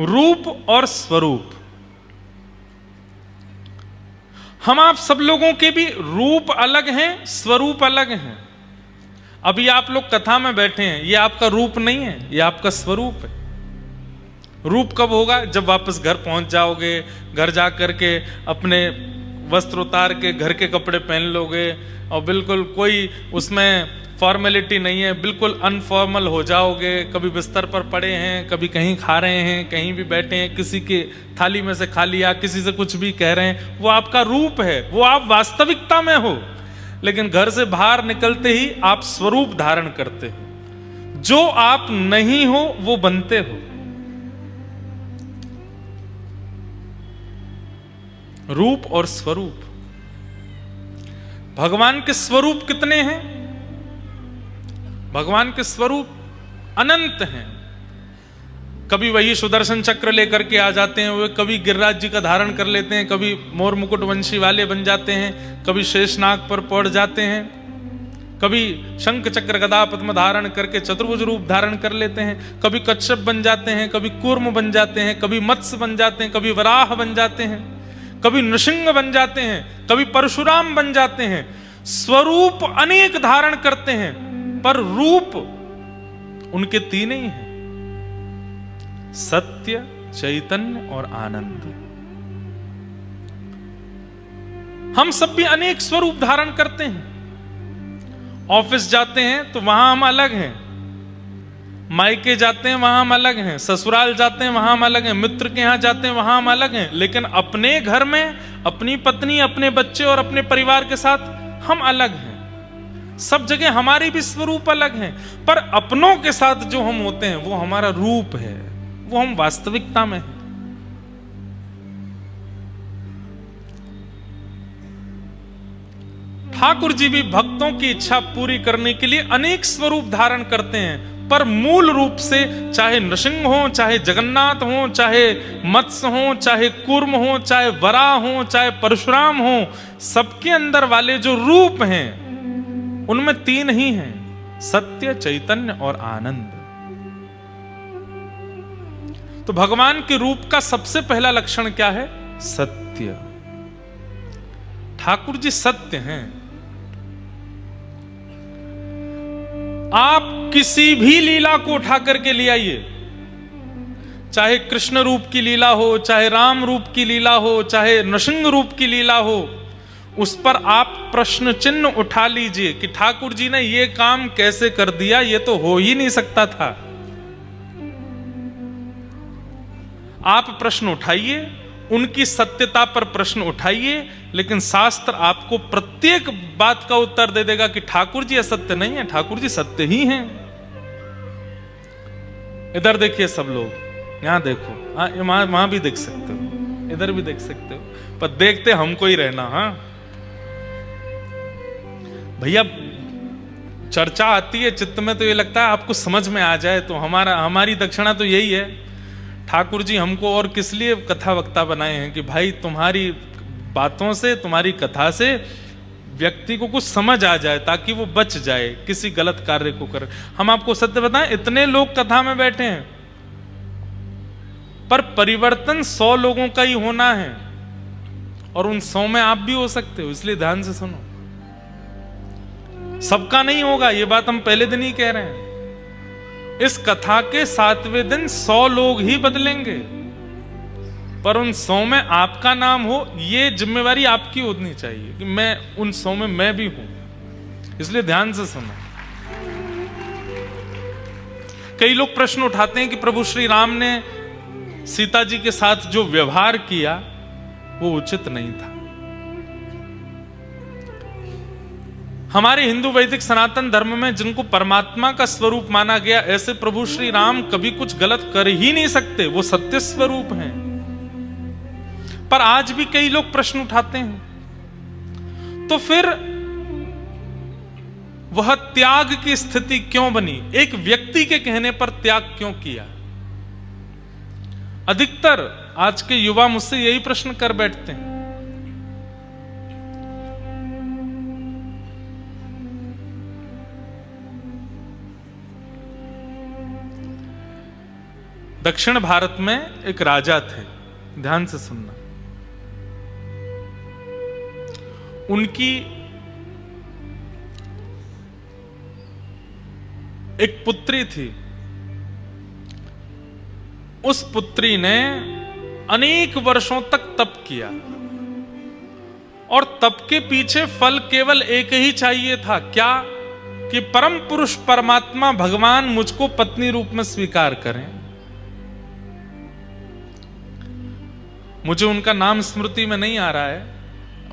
रूप और स्वरूप। हम आप सब लोगों के भी रूप अलग हैं, स्वरूप अलग हैं। अभी आप लोग कथा में बैठे हैं, ये आपका रूप नहीं है, ये आपका स्वरूप है। रूप कब होगा? जब वापस घर पहुंच जाओगे, घर जा करके अपने वस्त्र उतार के घर के कपड़े पहन लोगे और बिल्कुल कोई उसमें फॉर्मेलिटी नहीं है, बिल्कुल अनफॉर्मल हो जाओगे। कभी बिस्तर पर पड़े हैं, कभी कहीं खा रहे हैं, कहीं भी बैठे हैं, किसी के थाली में से खा लिया, किसी से कुछ भी कह रहे हैं, वो आपका रूप है, वो आप वास्तविकता में हो। लेकिन घर से बाहर निकलते ही आप स्वरूप धारण करते हो। जो आप नहीं हो वो बनते हो। रूप और स्वरूप। भगवान के स्वरूप कितने हैं? भगवान के स्वरूप अनंत हैं। कभी वही सुदर्शन चक्र लेकर के आ जाते हैं, वे कभी गिरिराज जी का धारण कर लेते हैं, कभी मोर मुकुट वंशी वाले बन जाते हैं, कभी शेषनाग पर पड़ जाते हैं, कभी शंख चक्र गदा पद्म धारण करके चतुर्भुज रूप धारण कर लेते हैं, कभी कच्छप बन जाते हैं, कभी कूर्म बन जाते हैं, कभी मत्स्य बन जाते हैं, कभी वराह बन जाते हैं, कभी नृसिंह बन जाते हैं, कभी परशुराम बन जाते हैं। स्वरूप अनेक धारण करते हैं, पर रूप उनके तीन ही हैं, सत्य, चैतन्य और आनंद। हम सब भी अनेक स्वरूप धारण करते हैं। ऑफिस जाते हैं तो वहां हम अलग हैं, मायके जाते हैं वहां हम अलग हैं, ससुराल जाते हैं वहां हम अलग हैं, मित्र के यहां जाते हैं वहां हम अलग हैं। लेकिन अपने घर में अपनी पत्नी, अपने बच्चे और अपने परिवार के साथ हम अलग हैं। सब जगह हमारी भी स्वरूप अलग हैं, पर अपनों के साथ जो हम होते हैं वो हमारा रूप है, वो हम वास्तविकता में हैं। ठाकुर जी भी भक्तों की इच्छा पूरी करने के लिए अनेक स्वरूप धारण करते हैं, पर मूल रूप से चाहे नृसिंह हो, चाहे जगन्नाथ हो, चाहे मत्स्य हो, चाहे कूर्म हो, चाहे वराह हो, चाहे परशुराम हो, सबके अंदर वाले जो रूप हैं उनमें तीन ही हैं, सत्य, चैतन्य और आनंद। तो भगवान के रूप का सबसे पहला लक्षण क्या है? सत्य। ठाकुर जी सत्य हैं। आप किसी भी लीला को उठा करके ले आइए, चाहे कृष्ण रूप की लीला हो, चाहे राम रूप की लीला हो, चाहे नृसिंह रूप की लीला हो, उस पर आप प्रश्न चिन्ह उठा लीजिए कि ठाकुर जी ने ये काम कैसे कर दिया, ये तो हो ही नहीं सकता था। आप प्रश्न उठाइए, उनकी सत्यता पर प्रश्न उठाइए, लेकिन शास्त्र आपको प्रत्येक बात का उत्तर दे देगा कि ठाकुर जी असत्य नहीं है, ठाकुर जी सत्य ही हैं। इधर देखिए सब लोग, यहां देखो, वहां भी देख सकते हो, इधर भी देख सकते हो, पर देखते हमको ही रहना। हाँ भैया, चर्चा आती है चित्त में तो ये लगता है आपको समझ में आ जाए, तो हमारी दक्षिणा तो यही है। ठाकुर जी हमको और किस लिए कथा वक्ता बनाए हैं कि भाई तुम्हारी बातों से, तुम्हारी कथा से व्यक्ति को कुछ समझ आ जाए, ताकि वो बच जाए किसी गलत कार्य को कर। हम आपको सत्य बताएं, इतने लोग कथा में बैठे हैं, पर परिवर्तन 100 लोगों का ही होना है, और उन 100 में आप भी हो सकते हो, इसलिए ध्यान से सुनो। सबका नहीं होगा, ये बात हम पहले दिन ही कह रहे हैं। इस कथा के 7वें दिन 100 लोग ही बदलेंगे, पर उन 100 में आपका नाम हो, ये जिम्मेवारी आपकी होनी चाहिए कि मैं उन 100 में मैं भी हूं। इसलिए ध्यान से सुनो। कई लोग प्रश्न उठाते हैं कि प्रभु श्री राम ने सीता जी के साथ जो व्यवहार किया वो उचित नहीं था। हमारे हिंदू वैदिक सनातन धर्म में जिनको परमात्मा का स्वरूप माना गया, ऐसे प्रभु श्री राम कभी कुछ गलत कर ही नहीं सकते, वो सत्य स्वरूप हैं। पर आज भी कई लोग प्रश्न उठाते हैं, तो फिर वह त्याग की स्थिति क्यों बनी? एक व्यक्ति के कहने पर त्याग क्यों किया? अधिकतर आज के युवा मुझसे यही प्रश्न कर बैठते हैं। दक्षिण भारत में एक राजा थे, ध्यान से सुनना। उनकी एक पुत्री थी। उस पुत्री ने अनेक वर्षों तक तप किया और तप के पीछे फल केवल एक ही चाहिए था, क्या? कि परम पुरुष परमात्मा भगवान मुझको पत्नी रूप में स्वीकार करें। मुझे उनका नाम स्मृति में नहीं आ रहा है,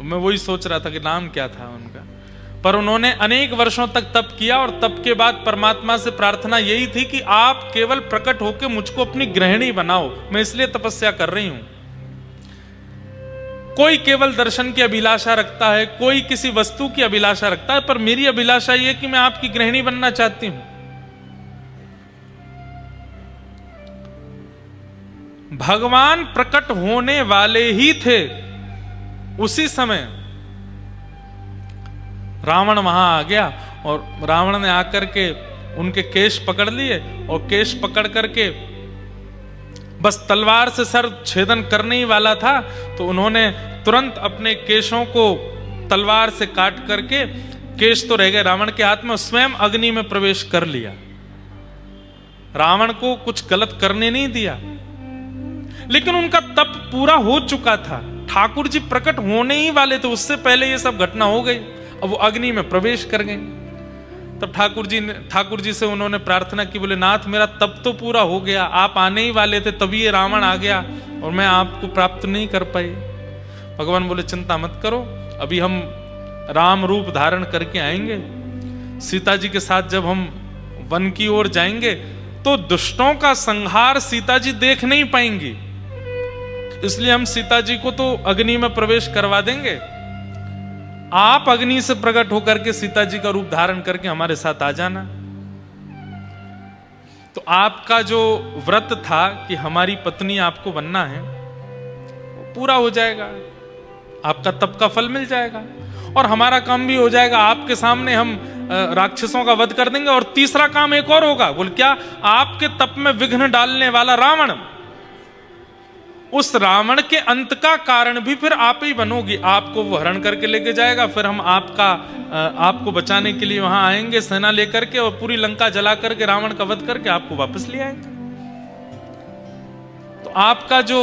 मैं वही सोच रहा था कि नाम क्या था उनका। पर उन्होंने अनेक वर्षों तक तप किया और तप के बाद परमात्मा से प्रार्थना यही थी कि आप केवल प्रकट होकर मुझको अपनी गृहिणी बनाओ, मैं इसलिए तपस्या कर रही हूं। कोई केवल दर्शन की अभिलाषा रखता है, कोई किसी वस्तु की अभिलाषा रखता है, पर मेरी अभिलाषा यह कि मैं आपकी गृहिणी बनना चाहती हूं। भगवान प्रकट होने वाले ही थे। उसी समय रावण वहां आ गया और रावण ने आकर के उनके केश पकड़ लिए और केश पकड़ करके बस तलवार से सर छेदन करने ही वाला था, तो उन्होंने तुरंत अपने केशों को तलवार से काट करके, केश तो रह गए रावण के हाथ में, स्वयं अग्नि में प्रवेश कर लिया। रावण को कुछ गलत करने नहीं दिया, लेकिन उनका तप पूरा हो चुका था। ठाकुर जी प्रकट होने ही वाले थे, उससे पहले ये सब घटना हो गई। अब वो अग्नि में प्रवेश कर गए। तब ठाकुर जी से उन्होंने प्रार्थना की, बोले नाथ मेरा तप तो पूरा हो गया, आप आने ही वाले थे, तभी ये रावण आ गया और मैं आपको प्राप्त नहीं कर पाई। भगवान बोले चिंता मत करो, अभी हम राम रूप धारण करके आएंगे। सीता जी के साथ जब हम वन की ओर जाएंगे तो दुष्टों का संहार सीता जी देख नहीं पाएंगी, इसलिए हम सीता जी को तो अग्नि में प्रवेश करवा देंगे। आप अग्नि से प्रकट होकर के सीता जी का रूप धारण करके हमारे साथ आ जाना। तो आपका जो व्रत था कि हमारी पत्नी आपको बनना है, वो पूरा हो जाएगा, आपका तप का फल मिल जाएगा और हमारा काम भी हो जाएगा। आपके सामने हम राक्षसों का वध कर देंगे। और तीसरा काम एक और होगा, बोल क्या? आपके तप में विघ्न डालने वाला रावण, उस रावण के अंत का कारण भी फिर आप ही बनोगी। आपको वो हरण करके लेके जाएगा, फिर हम आपको बचाने के लिए वहां आएंगे सेना लेकर के और पूरी लंका जला करके रावण का वध करके आपको वापस ले आएंगे। तो आपका जो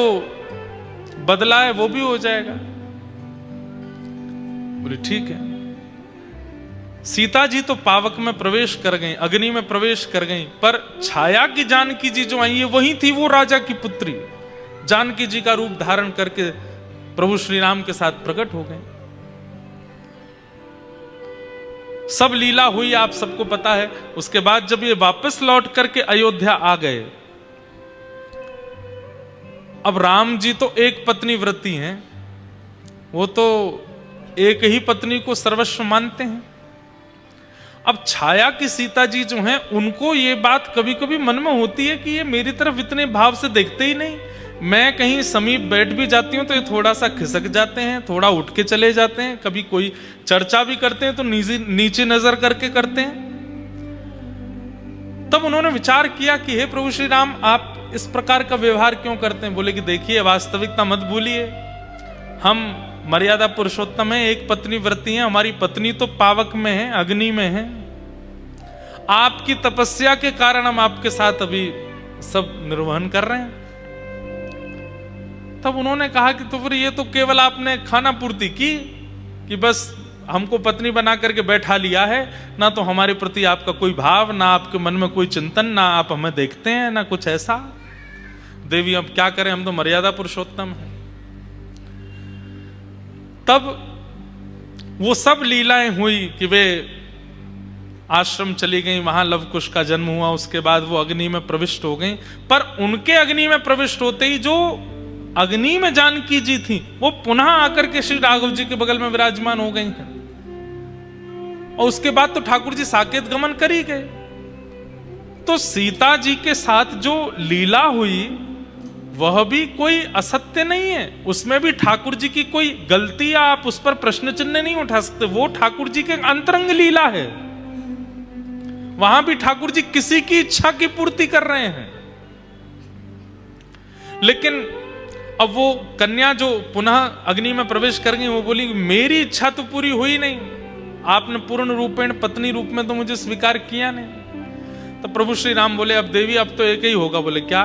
बदला है वो भी हो जाएगा। बोले ठीक है। सीता जी तो पावक में प्रवेश कर गई, अग्नि में प्रवेश कर गई, पर छाया की जानकी जी जो आई है वही थी वो राजा की पुत्री। जानकी जी का रूप धारण करके प्रभु श्री राम के साथ प्रकट हो गए। सब लीला हुई, आप सबको पता है। उसके बाद जब ये वापस लौट करके अयोध्या आ गए, अब राम जी तो एक पत्नी व्रती हैं, वो तो एक ही पत्नी को सर्वस्व मानते हैं। अब छाया की सीता जी जो हैं, उनको ये बात कभी कभी मन में होती है कि ये मेरी तरफ इतने भाव से देखते ही नहीं। मैं कहीं समीप बैठ भी जाती हूं तो ये थोड़ा सा खिसक जाते हैं, थोड़ा उठ के चले जाते हैं, कभी कोई चर्चा भी करते हैं तो नीचे नजर करके करते हैं। तब उन्होंने विचार किया कि हे प्रभु श्री राम, आप इस प्रकार का व्यवहार क्यों करते हैं? बोले कि देखिए, वास्तविकता मत भूलिए, हम मर्यादा पुरुषोत्तम है, एक पत्नी व्रती है, हमारी पत्नी तो पावक में है, अग्नि में है। आपकी तपस्या के कारण हम आपके साथ अभी सब निर्वहन कर रहे हैं। तब उन्होंने कहा कि तो फिर ये तो केवल आपने खाना पूर्ति की कि बस हमको पत्नी बना करके बैठा लिया है, ना तो हमारे प्रति आपका कोई भाव, ना आपके मन में कोई चिंतन, ना आप हमें देखते हैं, ना कुछ ऐसा। देवी अब क्या करें, हम तो मर्यादा पुरुषोत्तम हैं। तब वो सब लीलाएं हुई कि वे आश्रम चली गई, वहां लवकुश का जन्म हुआ, उसके बाद वो अग्नि में प्रविष्ट हो गई। पर उनके अग्नि में प्रविष्ट होते ही जो अग्नि में जानकी जी थी, वो पुनः आकर के श्री राघव जी के बगल में विराजमान हो गई हैं। और उसके बाद तो ठाकुर जी साकेत गमन कर ही गए। तो सीता जी के साथ जो लीला हुई वह भी कोई असत्य नहीं है, उसमें भी ठाकुर जी की कोई गलती या आप उस पर प्रश्न चिन्ह नहीं उठा सकते। वो ठाकुर जी के अंतरंग लीला है, वहां भी ठाकुर जी किसी की इच्छा की पूर्ति कर रहे हैं। लेकिन अब वो कन्या जो पुनः अग्नि में प्रवेश कर गई, वो बोली मेरी इच्छा तो पूरी हुई नहीं, आपने पूर्ण रूपेण पत्नी रूप में तो मुझे स्वीकार किया नहीं। तो प्रभु श्री राम बोले अब देवी अब तो एक ही होगा। बोले क्या?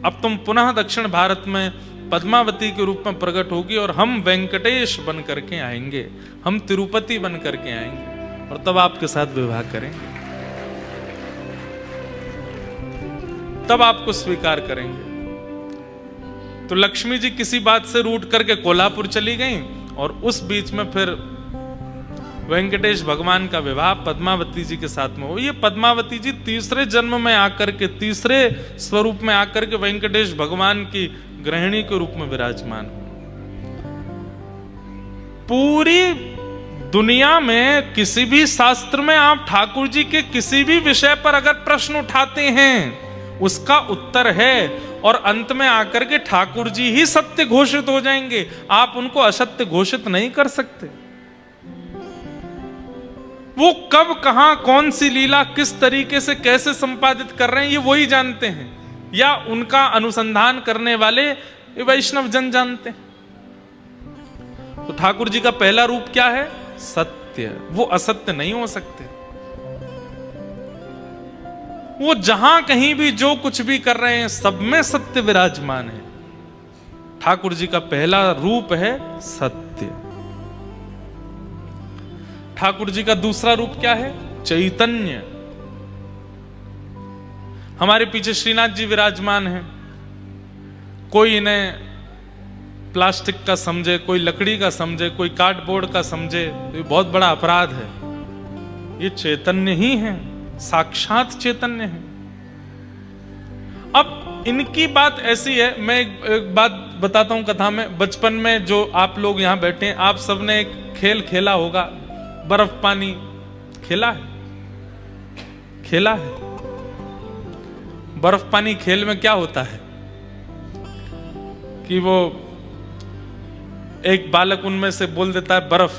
अब तुम पुनः दक्षिण भारत में पद्मावती के रूप में प्रकट होगी और हम वेंकटेश बन करके आएंगे, हम तिरुपति बन करके आएंगे और तब आपके साथ विवाह करेंगे, तब आपको स्वीकार करेंगे। तो लक्ष्मी जी किसी बात से रूठ करके कोल्हापुर चली गई और उस बीच में फिर वेंकटेश भगवान का विवाह पद्मावती जी के साथ में हो। ये पद्मावती जी तीसरे जन्म में आकर के, तीसरे स्वरूप में आकर के वेंकटेश भगवान की गृहिणी के रूप में विराजमान हो। पूरी दुनिया में किसी भी शास्त्र में आप ठाकुर जी के किसी भी विषय पर अगर प्रश्न उठाते हैं, उसका उत्तर है और अंत में आकर के ठाकुर जी ही सत्य घोषित हो जाएंगे। आप उनको असत्य घोषित नहीं कर सकते। वो कब कहां कौन सी लीला किस तरीके से कैसे संपादित कर रहे हैं ये वही जानते हैं, या उनका अनुसंधान करने वाले वैष्णव जन जानते हैं। तो ठाकुर जी का पहला रूप क्या है? सत्य। वो असत्य नहीं हो सकते। वो जहां कहीं भी जो कुछ भी कर रहे हैं सब में सत्य विराजमान है। ठाकुर जी का पहला रूप है सत्य। ठाकुर जी का दूसरा रूप क्या है? चैतन्य। हमारे पीछे श्रीनाथ जी विराजमान हैं। कोई इन्हें प्लास्टिक का समझे, कोई लकड़ी का समझे, कोई कार्डबोर्ड का समझे, ये बहुत बड़ा अपराध है। ये चैतन्य ही है, साक्षात चैतन्य है। अब इनकी बात ऐसी है, मैं एक बात बताता हूं कथा में। बचपन में जो आप लोग यहां बैठे हैं, आप सबने एक खेल खेला होगा, बर्फ पानी खेला है? खेला है? बर्फ पानी खेल में क्या होता है कि वो एक बालक उनमें से बोल देता है बर्फ,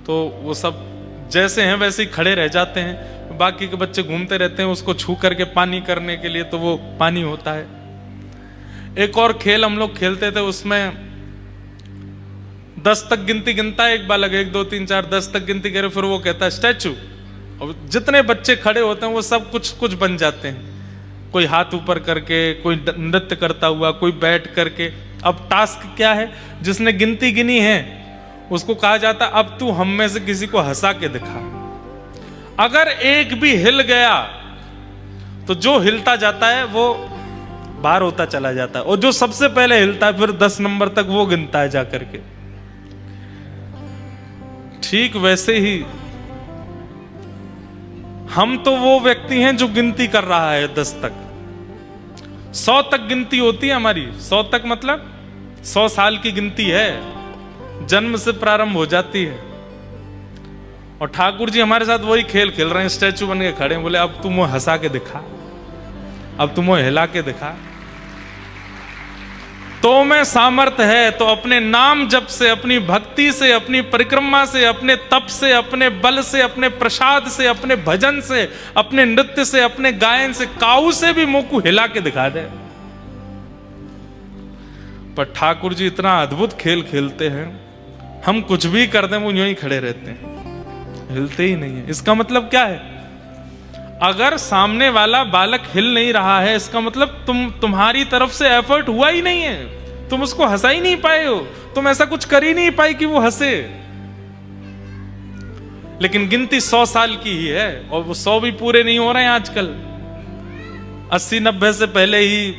तो वो सब जैसे हैं वैसे ही खड़े रह जाते हैं। बाकी के बच्चे घूमते रहते हैं उसको छू करके पानी करने के लिए, तो वो पानी होता है। एक और खेल हम लोग खेलते थे, उसमें 10 तक गिनती गिनता है एक बालक, 1 2 3 4 10 तक गिनती करे, फिर वो कहता है स्टैचू। और जितने बच्चे खड़े होते हैं वो सब कुछ कुछ बन जाते हैं। कोई हाथ ऊपर करके, कोई नृत्य करता हुआ, कोई बैठ करके। अब टास्क क्या है? जिसने गिनती गिनी है उसको कहा जाता है अब तू हम में से किसी को हंसा के दिखा। अगर एक भी हिल गया तो जो हिलता जाता है वो बाहर होता चला जाता है, और जो सबसे पहले हिलता है फिर 10 नंबर तक वो गिनता है जाकर के। ठीक वैसे ही हम तो वो व्यक्ति हैं जो गिनती कर रहा है 10 तक। 100 तक गिनती होती है हमारी। 100 तक मतलब 100 साल की गिनती है, जन्म से प्रारंभ हो जाती है। और ठाकुर जी हमारे साथ वही खेल खेल रहे हैं, स्टैचू बन के खड़े हैं। बोले अब तुम वो हंसा के दिखा, अब तुम वो हिला के दिखा। तो में सामर्थ्य है तो अपने नाम जप से, अपनी भक्ति से, अपनी परिक्रमा से, अपने तप से, अपने बल से, अपने प्रसाद से, अपने भजन से, अपने नृत्य से, अपने गायन से, काऊ से भी मुंह को हिला के दिखा दे। पर ठाकुर जी इतना अद्भुत खेल खेलते हैं, हम कुछ भी कर दें वो यूं ही खड़े रहते हैं, हिलते ही नहीं है। इसका मतलब क्या है? अगर सामने वाला बालक हिल नहीं रहा है, इसका मतलब तुम्हारी तरफ से एफर्ट हुआ ही नहीं है, तुम उसको हंसा ही नहीं पाए हो, तुम ऐसा कुछ कर ही नहीं पाए कि वो हंसे। लेकिन गिनती 100 साल की ही है और वो 100 भी पूरे नहीं हो रहे हैं आजकल। 80-90 से पहले ही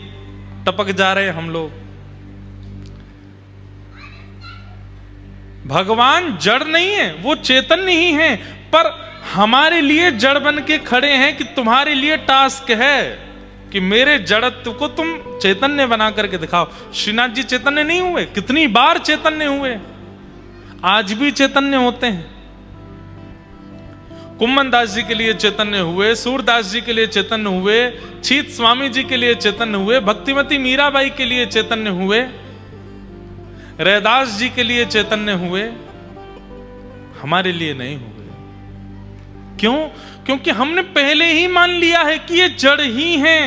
टपक जा रहे हैं हम लोग। भगवान जड़ नहीं है, वो चैतन्य ही है, पर हमारे लिए जड़ बन के खड़े हैं कि तुम्हारे लिए टास्क है कि मेरे जड़त्व को तुम चैतन्य बना करके दिखाओ। श्रीनाथ जी चैतन्य नहीं हुए? कितनी बार चैतन्य हुए, आज भी चैतन्य होते हैं। कुम्मन दास जी के लिए चैतन्य हुए, सूरदास जी के लिए चैतन्य हुए, छीत स्वामी जी के लिए चैतन्य हुए, भक्तिमती मीराबाई के लिए चैतन्य हुए, रैदास जी के लिए चैतन्य हुए, हमारे लिए नहीं हुए। क्यों? क्योंकि हमने पहले ही मान लिया है कि ये जड़ ही हैं,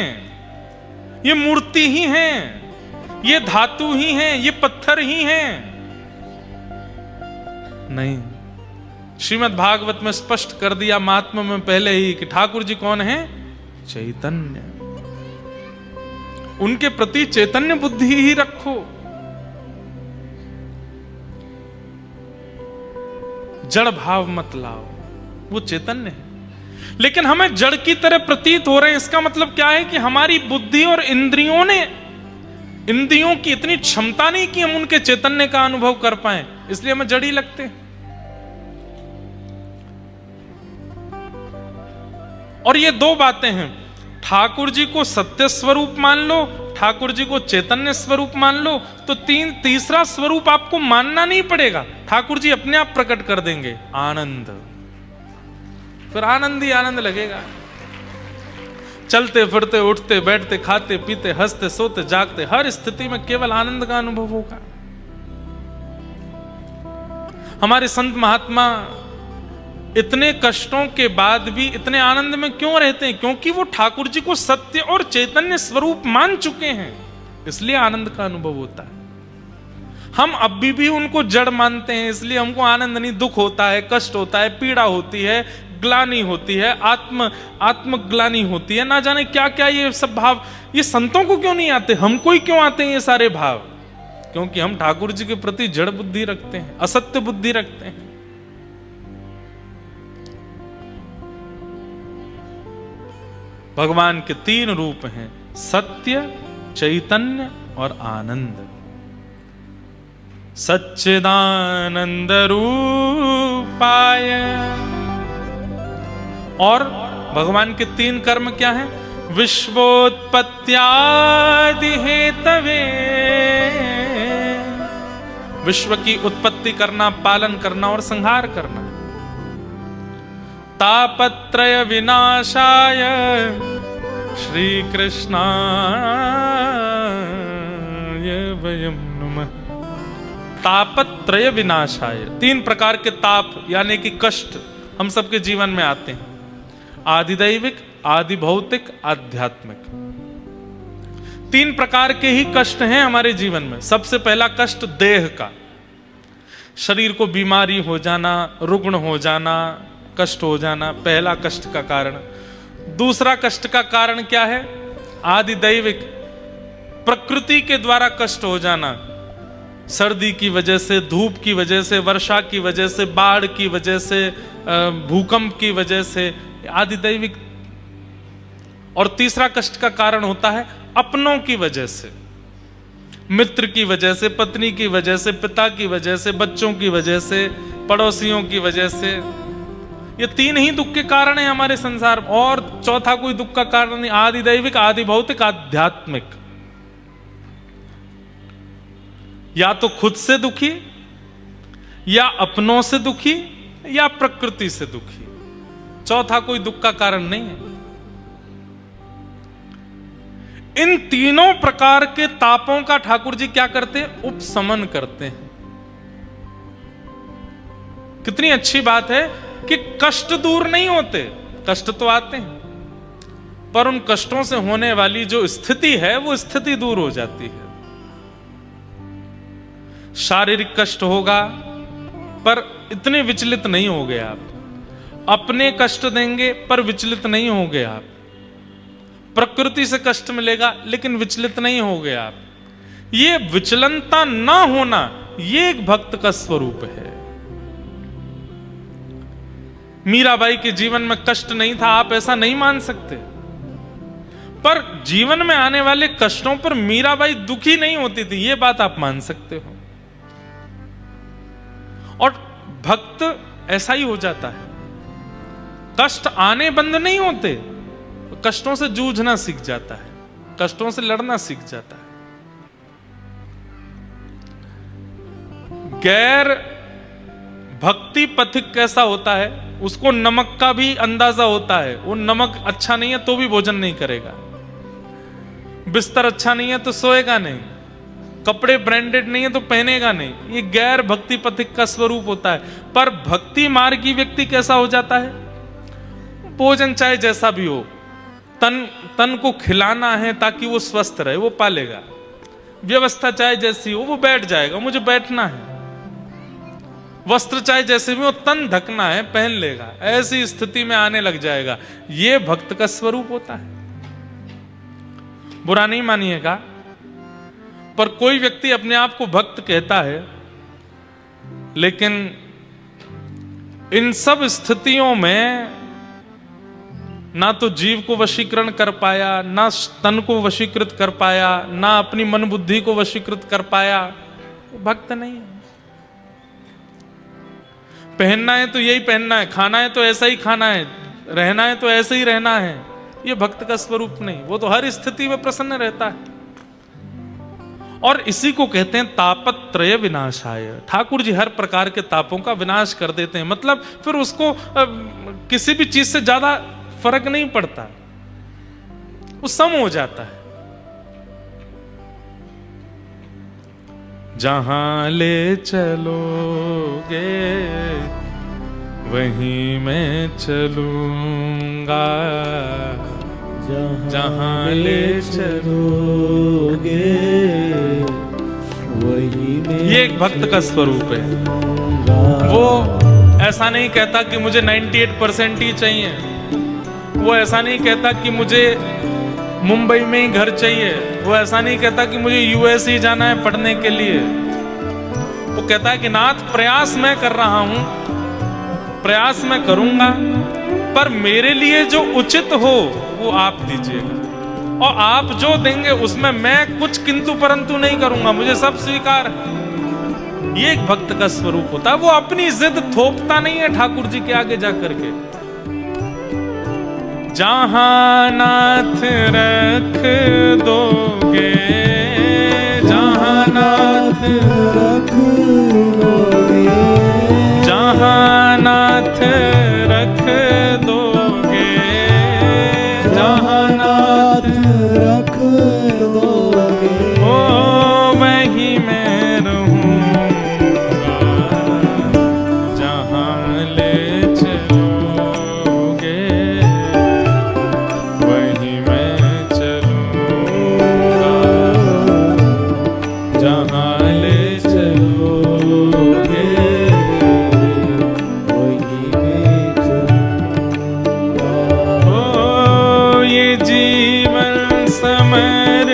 ये मूर्ति ही हैं, ये धातु ही हैं, ये पत्थर ही हैं। नहीं, श्रीमद् भागवत में स्पष्ट कर दिया महात्मा में पहले ही कि ठाकुर जी कौन है? चैतन्य। उनके प्रति चैतन्य बुद्धि ही रखो। जड़ भाव मत लाओ, वो चैतन्य है। लेकिन हमें जड़ की तरह प्रतीत हो रहे हैं, इसका मतलब क्या है कि हमारी बुद्धि और इंद्रियों की इतनी क्षमता नहीं कि हम उनके चैतन्य का अनुभव कर पाए, इसलिए हमें जड़ ही लगते हैं। और ये दो बातें हैं, ठाकुर जी को सत्य स्वरूप मान लो, ठाकुर जी को चैतन्य स्वरूप मान लो, तो तीसरा स्वरूप आपको मानना नहीं पड़ेगा, ठाकुर जी अपने आप प्रकट कर देंगे, आनंद। फिर आनंद ही आनंद लगेगा। चलते फिरते, उठते बैठते, खाते पीते, हंसते सोते जागते, हर स्थिति में केवल आनंद का अनुभव होगा। हमारे संत महात्मा इतने कष्टों के बाद भी इतने आनंद में क्यों रहते हैं? क्योंकि वो ठाकुर जी को सत्य और चैतन्य स्वरूप मान चुके हैं, इसलिए आनंद का अनुभव होता है। हम अभी भी उनको जड़ मानते हैं, इसलिए हमको आनंद नहीं, दुख होता है, कष्ट होता है, पीड़ा होती है, ग्लानि होती है, आत्मग्लानि होती है, ना जाने क्या क्या ये सब भाव। ये संतों को क्यों नहीं आते, हमको ही क्यों आते हैं ये सारे भाव? क्योंकि हम ठाकुर जी के प्रति जड़ बुद्धि रखते हैं, असत्य बुद्धि रखते हैं। भगवान के तीन रूप हैं, सत्य, चैतन्य और आनंद। सच्चिदानंद रूपाय। और भगवान के तीन कर्म क्या हैं? विश्वोत्पत्त्यादि हेतवे, विश्व की उत्पत्ति करना, पालन करना और संहार करना। तापत्रय विनाशाय श्री कृष्णाय वयं नमः। तापत्रय विनाशाय, तीन प्रकार के ताप यानी कि कष्ट हम सबके जीवन में आते हैं, आदिदैविक, आदि भौतिक, आध्यात्मिक। तीन प्रकार के ही कष्ट हैं हमारे जीवन में। सबसे पहला कष्ट देह का, शरीर को बीमारी हो जाना, रुग्ण हो जाना, कष्ट हो जाना, पहला कष्ट का कारण। दूसरा कष्ट का कारण क्या है? आदिदैविक, प्रकृति के द्वारा कष्ट हो जाना, सर्दी की वजह से, धूप की वजह से, वर्षा की वजह से, बाढ़ की वजह से, भूकंप की वजह से, आदिदैविक। और तीसरा कष्ट का कारण होता है अपनों की वजह से, मित्र की वजह से, पत्नी की वजह से, पिता की वजह से, बच्चों की वजह से, पड़ोसियों की वजह से। ये तीन ही दुख के कारण है हमारे संसार में, और चौथा कोई दुख का कारण नहीं। आदिदैविक, आदि भौतिक, आध्यात्मिक। या तो खुद से दुखी, या अपनों से दुखी, या प्रकृति से दुखी। चौथा कोई दुख का कारण नहीं है। इन तीनों प्रकार के तापों का ठाकुर जी क्या करते हैं? उपशमन करते हैं। कितनी अच्छी बात है कि कष्ट दूर नहीं होते, कष्ट तो आते हैं, पर उन कष्टों से होने वाली जो स्थिति है वो स्थिति दूर हो जाती है। शारीरिक कष्ट होगा पर इतने विचलित नहीं होगे आप, अपने कष्ट देंगे पर विचलित नहीं होगे आप, प्रकृति से कष्ट मिलेगा लेकिन विचलित नहीं होगे आप। ये विचलनता ना होना, ये एक भक्त का स्वरूप है। मीराबाई के जीवन में कष्ट नहीं था, आप ऐसा नहीं मान सकते, पर जीवन में आने वाले कष्टों पर मीराबाई दुखी नहीं होती थी, ये बात आप मान सकते हो। और भक्त ऐसा ही हो जाता है, कष्ट आने बंद नहीं होते, कष्टों से जूझना सीख जाता है, कष्टों से लड़ना सीख जाता है। गैर भक्ति पथिक कैसा होता है, उसको नमक का भी अंदाजा होता है। वो नमक अच्छा नहीं है तो भी भोजन नहीं करेगा, बिस्तर अच्छा नहीं है तो सोएगा नहीं, कपड़े ब्रांडेड नहीं है तो पहनेगा नहीं। ये गैर भक्ति पथिक का स्वरूप होता है। पर भक्ति मार्गी व्यक्ति कैसा हो जाता है, भोजन चाहे जैसा भी हो, तन को खिलाना है ताकि वो स्वस्थ रहे, वो पालेगा। व्यवस्था चाहे जैसी हो, वो बैठ जाएगा, मुझे बैठना है। वस्त्र चाहे जैसे भी हो, तन ढकना है, पहन लेगा, ऐसी स्थिति में आने लग जाएगा। ये भक्त का स्वरूप होता है। बुरा नहीं मानिएगा, पर कोई व्यक्ति अपने आप को भक्त कहता है, लेकिन इन सब स्थितियों में ना तो जीव को वशीकरण कर पाया, ना तन को वशीकृत कर पाया, ना अपनी मन बुद्धि को वशीकृत कर पाया, वो भक्त नहीं है। पहनना है तो यही पहनना है, खाना है तो ऐसा ही खाना है, रहना है तो ऐसे ही रहना है, ये भक्त का स्वरूप नहीं। वो तो हर स्थिति में प्रसन्न रहता है। और इसी को कहते हैं तापत्रय विनाशाय। ठाकुर जी हर प्रकार के तापों का विनाश कर देते हैं। मतलब फिर उसको किसी भी चीज से ज्यादा फर्क नहीं पड़ता, वो सम हो जाता है। जहां ले चलोगे वहीं मैं चलूंगा, जहां ले चलोगे वहीं मैं। ये एक भक्त का स्वरूप है। वो ऐसा नहीं कहता कि मुझे 98% ही चाहिए, वो ऐसा नहीं कहता कि मुझे मुंबई में ही घर चाहिए, वो ऐसा नहीं कहता कि मुझे यूएस ही जाना है पढ़ने के लिए। वो कहता है कि नाथ प्रयास मैं कर रहा हूं, प्रयास मैं करूंगा, पर मेरे लिए जो उचित हो वो आप दीजिएगा, और आप जो देंगे उसमें मैं कुछ किंतु परंतु नहीं करूंगा, मुझे सब स्वीकार है। ये एक भक्त का स्वरूप होता है। वो अपनी जिद थोपता नहीं है ठाकुर जी के आगे जाकर के। जहां नाथ रख दोगे, जहां नाथ रख दोगे, जहां नाथ रख दोगे, जहां नाथ रख दोगे, ओ वहीं मैं रहूंगा, जहां ले चलोगे वहीं मैं चलूंगा, जहां ले चलोगे वहीं मैं चलूंगा। ओ ये जीवन समर्पित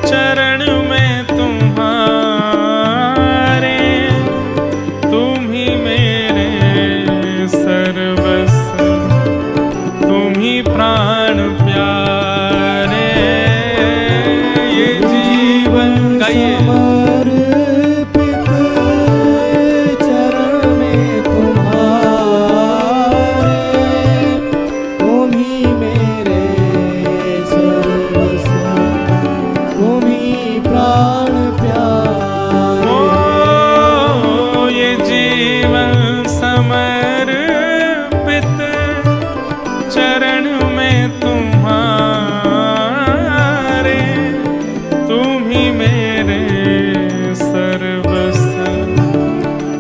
चरण में तुम्हारे, तुम ही मेरे सर्वस्व, तुम ही प्राण प्यारे। ये जीवन का ये समर्पित चरण में तुम्हारे, तुम ही मेरे सर्वस्व, तुम ही प्राण प्यारे। ओ ये जीवन समर्पित चरण में तुम्हारे, तुम ही मेरे सर्वस्व,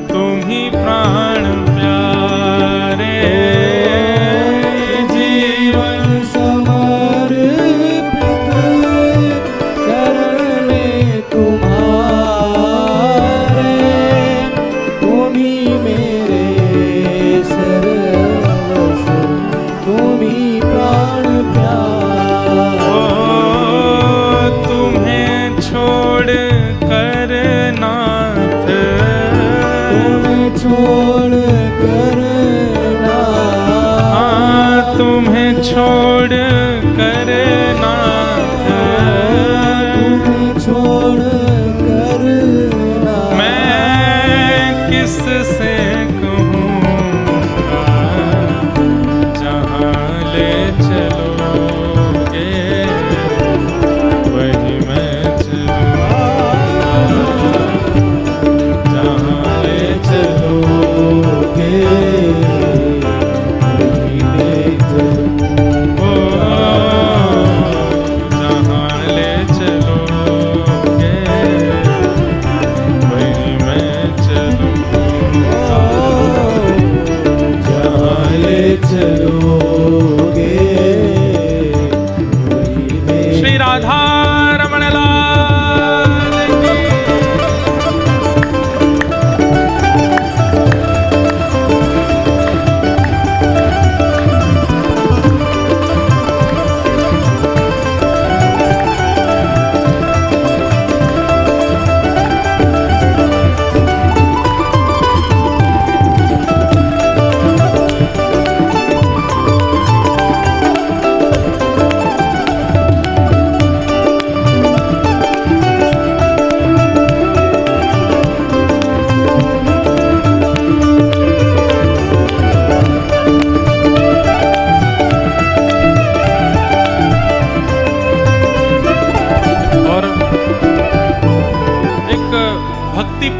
तुम ही प्राण प्यारे। जीवन समर्पित चरण में तुम्हारे, तुम ही मेरे सर्वस्व, तुम ही प्राण प्यारे। ओ तुम्हें छोड़ कर नाथ, तुम्हें छोड़ कर नाथ, तुम्हें छोड़ कर नाथ, तुम्हें छोड़ कर नाथ, मैं किससे कहूँगा, जहाँ ले चलोगे वहीं मैं चलूँगा, जहाँ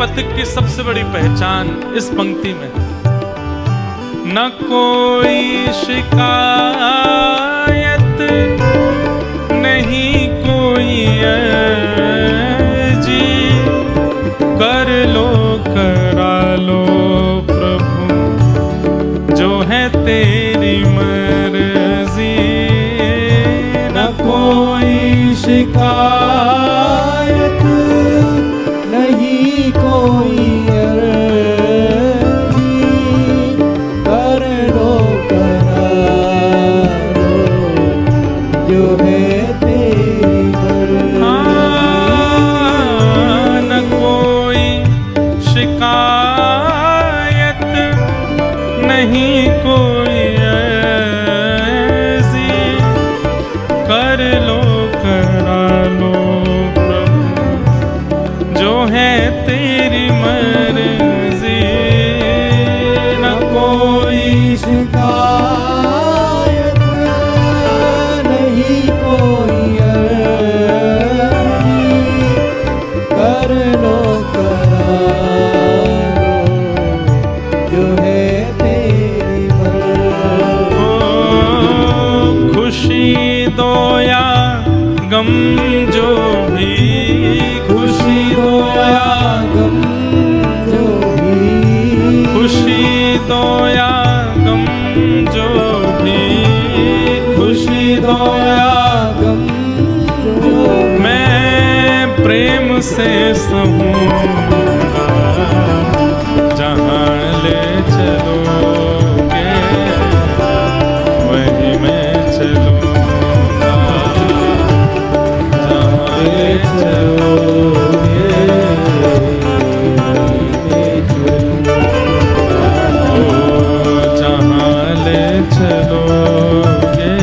पथिक की सबसे बड़ी पहचान इस पंक्ति में, न कोई शिकायत नहीं कोई अर्जी, कर लो करा लो प्रभु जो है तेरी मर्जी। न कोई शिकायत नहीं कोई अर्जी, कर लो करा लो जो है तेरी मर्जी। न कोई शिकायत नहीं कोई अर्जी, कर लो करा लो प्रभु जो है तेरी मर्जी। न कोई शिकायत नहीं कोई अर्जी, कर लो करा लो जो है तेरी मर्जी। खुशी दो या गम जो भी, खुशी दो या गम जो भी, खुशी दो या गम जो भी, खुशी दो या गम जो भी, मैं प्रेम से सहूँगा जहाँ ले चलोगे वहीं मैं चलूँगा, जहाँ ले चलोगे ओ जहाँ ले चलोगे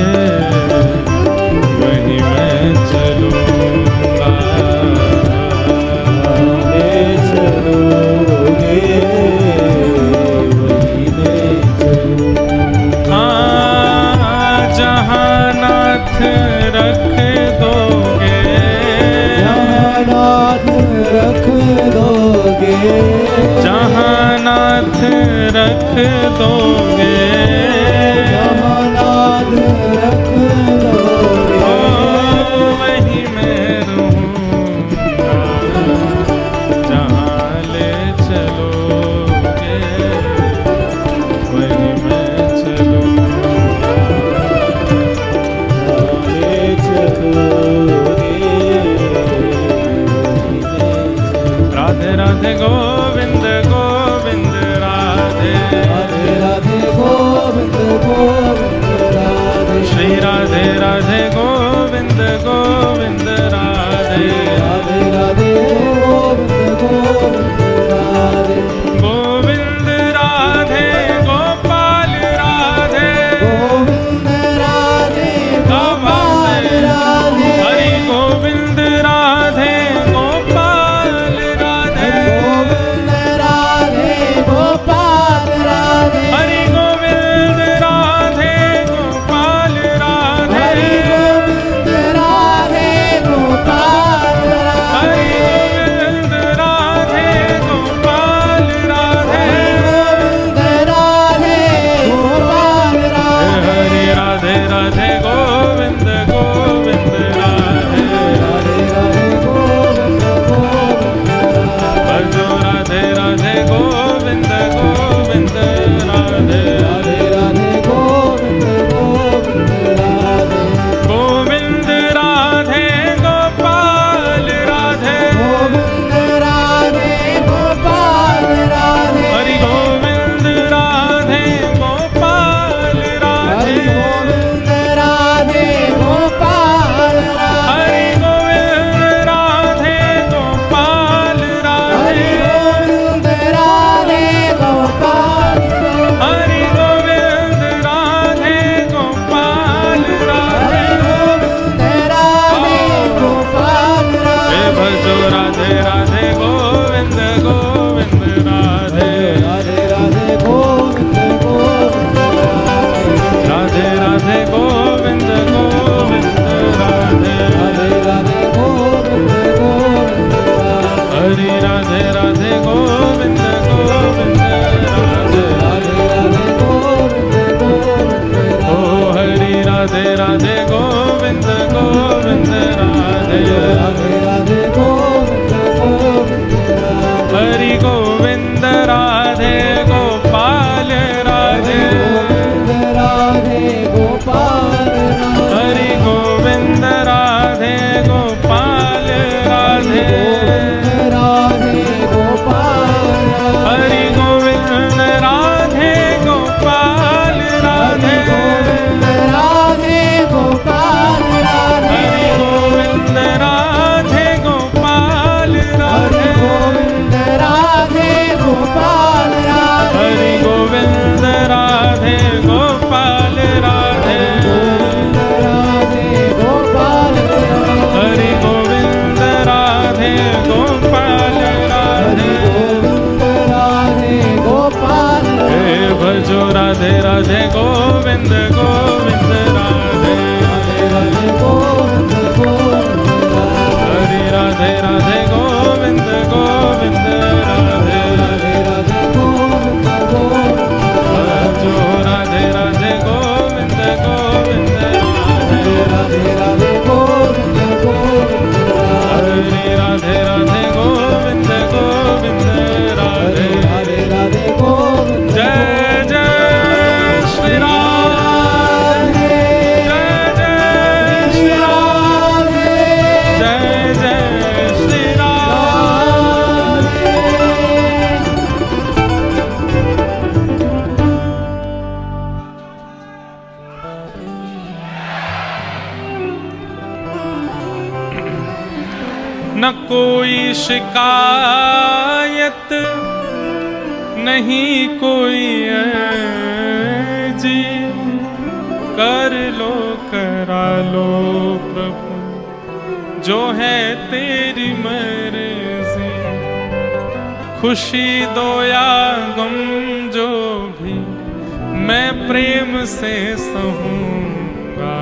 वहीं मैं चलूँगा। ले चलोगे वहीं मैं चलूँगा। जहाँ नाथ रख दोगे, जहाँ नाथ रख दोगे, जहाँ नाथ रख दोगे, जहाँ नाथ रख दोगे, ओ वहीं मैं रहूँगा, जहाँ ले चलोगे वहीं मैं चलूँगा। ले चलोगे वहीं मैं चलूँगा। राधे राधे गोविंद गोविंद राधे, राधे राधे गोविंद गोविंद राधे, श्री राधे राधे गोविंद गोविंद राधे, राधे राधे गोविंद गोविंद राधे, गोविंद राधे गोपाल राधे, गोविंद राधे गोपाल राधे, हरि गोविंद राधे गोपाल राधे, गोविंद राधे गोपाल राधे, हरि गोविंद राधे गोपाल राधे, हरि गोविंद राधे गोविंद गोविंद राधे राधे राधे गोविंद गोविंद राधे हरि गोविंद राधे गोपाल राधे गोविंद राधे गोपाल राधे हरि गोविंद राधे गोपाल राधे गोविंद राधे गोपाल हरि गोविंद राधे गोपाल राधे गोविंद राधे गोपाल राधे हरि गोविंद राधे गोपाल राधे गोविंद राधे गोपाल राधे हरि गोविंद राधे गोपाल राधे गोविंद राधे गोपाल राधे हरि गोविंद राधे गोपाल राधे गोविंद राधे गोपाल हे भजो राधे राधे गोविंद गोविंद राधे राधे गोविंद गोविंद राधे हरि राधे राधे गोविंद गोविंद राधे राधे राधे गोविंद गोविंद भजो राधे राधे गोविंद गोविंद राधे राधे राधे गोविंद गोविंद राधे हरि राधे राधे गोविंद गोविंद राधे राधे राधे गोविंद जय जय श्री राम जय जय श्री राम जय जय श्री राम न कोई शिकायत नहीं कोई जी कर लो करा लो प्रभु जो है तेरी मर्जी खुशी दो या गम जो भी मैं प्रेम से सहूंगा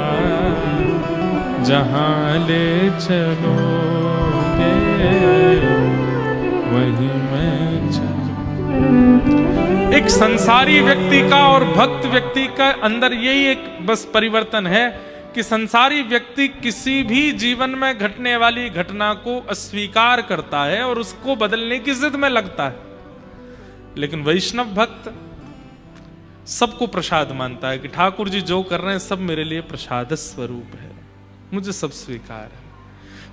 जहां ले चलोगे वही मैं चलूं। एक संसारी व्यक्ति का और भक्त व्यक्ति का अंदर यही एक बस परिवर्तन है कि संसारी व्यक्ति किसी भी जीवन में घटने वाली घटना को अस्वीकार करता है और उसको बदलने की जिद में लगता है, लेकिन वैष्णव भक्त सबको प्रसाद मानता है कि ठाकुर जी जो कर रहे हैं सब मेरे लिए प्रसाद स्वरूप है, मुझे सब स्वीकार है,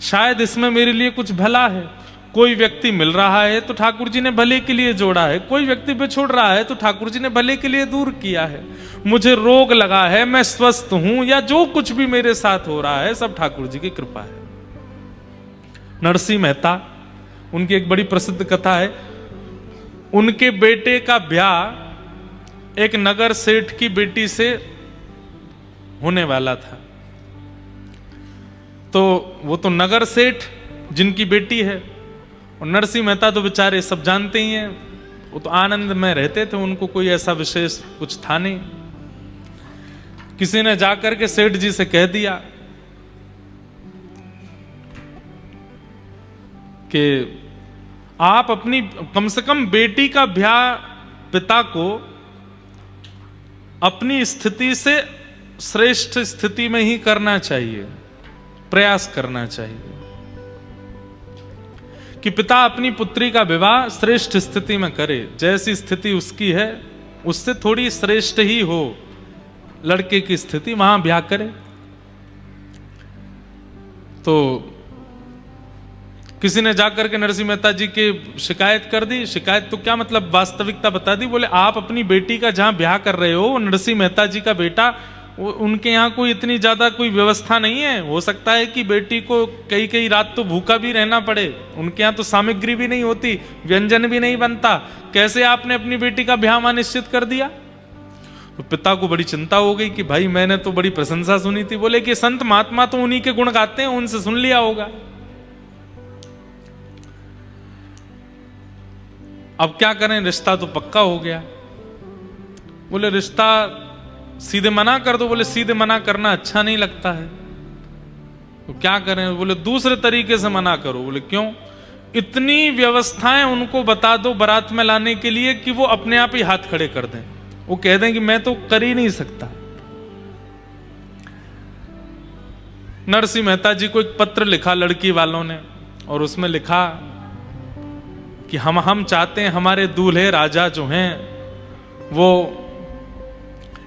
शायद इसमें मेरे लिए कुछ भला है। कोई व्यक्ति मिल रहा है तो ठाकुर जी ने भले के लिए जोड़ा है, कोई व्यक्ति बिछुड़ रहा है तो ठाकुर जी ने भले के लिए दूर किया है, मुझे रोग लगा है मैं स्वस्थ हूं या जो कुछ भी मेरे साथ हो रहा है सब ठाकुर जी की कृपा है। नरसिंह मेहता, उनकी एक बड़ी प्रसिद्ध कथा है, उनके बेटे का ब्याह एक नगर सेठ की बेटी से होने वाला था, तो वो तो नगर सेठ जिनकी बेटी है, और नरसिंह मेहता तो बेचारे सब जानते ही हैं, वो तो आनंद में रहते थे, उनको कोई ऐसा विशेष कुछ था नहीं। किसी ने जाकर के सेठ जी से कह दिया कि आप अपनी कम से कम बेटी का ब्याह पिता को अपनी स्थिति से श्रेष्ठ स्थिति में ही करना चाहिए, प्रयास करना चाहिए कि पिता अपनी पुत्री का विवाह श्रेष्ठ स्थिति में करे, जैसी स्थिति उसकी है उससे थोड़ी श्रेष्ठ ही हो लड़के की स्थिति, वहां ब्याह करे। तो किसी ने जाकर के नरसिंह मेहता जी की शिकायत कर दी, शिकायत तो क्या मतलब वास्तविकता बता दी, बोले आप अपनी बेटी का जहां ब्याह कर रहे हो नरसिंह मेहता जी का बेटा, उनके यहाँ कोई इतनी ज्यादा कोई व्यवस्था नहीं है, हो सकता है कि बेटी को कई कई रात तो भूखा भी रहना पड़े, उनके यहाँ तो सामग्री भी नहीं होती, व्यंजन भी नहीं बनता, कैसे आपने अपनी बेटी का ब्याह वहां निश्चित कर दिया। तो पिता को बड़ी चिंता हो गई कि भाई मैंने तो बड़ी प्रशंसा सुनी थी, बोले कि संत महात्मा तो उन्हीं के गुण गाते हैं, उनसे सुन लिया होगा। अब क्या करें, रिश्ता तो पक्का हो गया। बोले रिश्ता सीधे मना कर दो, बोले सीधे मना करना अच्छा नहीं लगता है, तो क्या करें, बोले दूसरे तरीके से मना करो। बोले क्यों, इतनी व्यवस्थाएं उनको बता दो बारात में लाने के लिए कि वो अपने आप ही हाथ खड़े कर दें, वो कह दें कि मैं तो कर ही नहीं सकता। नरसिंह मेहता जी को एक पत्र लिखा लड़की वालों ने, और उसमें लिखा कि हम चाहते हैं हमारे दूल्हे राजा जो हैं वो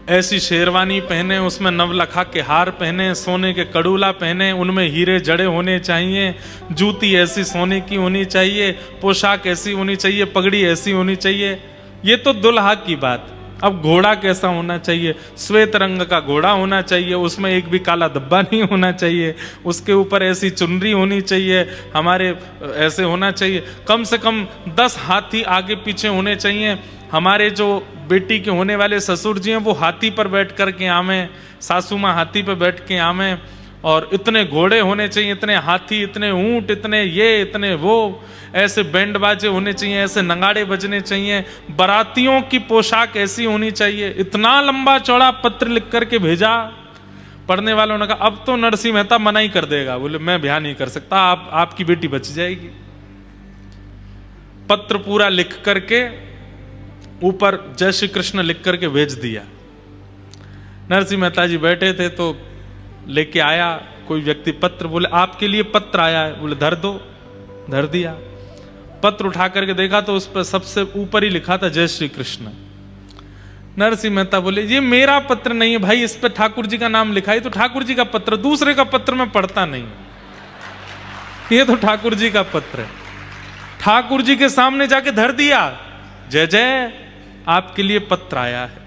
ऐसी शेरवानी पहने, उसमें नवलखा के हार पहने, सोने के कड़ूला पहने, उनमें हीरे जड़े होने चाहिए, जूती ऐसी सोने की होनी चाहिए, पोशाक ऐसी होनी चाहिए, पगड़ी ऐसी होनी चाहिए। ये तो दुल्हा की बात। अब घोड़ा कैसा होना चाहिए? श्वेत रंग का घोड़ा होना चाहिए, उसमें एक भी काला धब्बा नहीं होना चाहिए, उसके ऊपर ऐसी चुनरी होनी चाहिए, हमारे ऐसे होना चाहिए, कम से कम 10 हाथी आगे पीछे होने चाहिए, हमारे जो बेटी के होने वाले ससुर जी हैं वो हाथी पर बैठ कर के आवें, सासू माँ हाथी पर बैठ के आवें, और इतने घोड़े होने चाहिए, इतने हाथी, इतने ऊंट, इतने ये, इतने वो, ऐसे बैंड बाजे होने चाहिए, ऐसे नगाड़े बजने चाहिए, बारातियों की पोशाक ऐसी होनी चाहिए। इतना लंबा चौड़ा पत्र लिख करके भेजा। पढ़ने वालों ने कहा अब तो नरसिंह मेहता मना ही कर देगा, बोले मैं ब्याह नहीं कर सकता, आपकी बेटी बच जाएगी। पत्र पूरा लिख करके ऊपर जय श्री कृष्ण लिख करके भेज दिया। नरसिंह मेहता जी बैठे थे तो लेके आया कोई व्यक्ति पत्र, बोले आपके लिए पत्र आया है, बोले धर दो, धर दिया। पत्र उठा करके देखा तो उस पर सबसे ऊपर ही लिखा था जय श्री कृष्ण। नरसिंह मेहता बोले ये मेरा पत्र नहीं है भाई, इस पर ठाकुर जी का नाम लिखा है, तो ठाकुर जी का पत्र, दूसरे का पत्र मैं पढ़ता नहीं, ये तो ठाकुर जी का पत्र है। ठाकुर जी के सामने जाके धर दिया, जय जय आपके लिए पत्र आया है,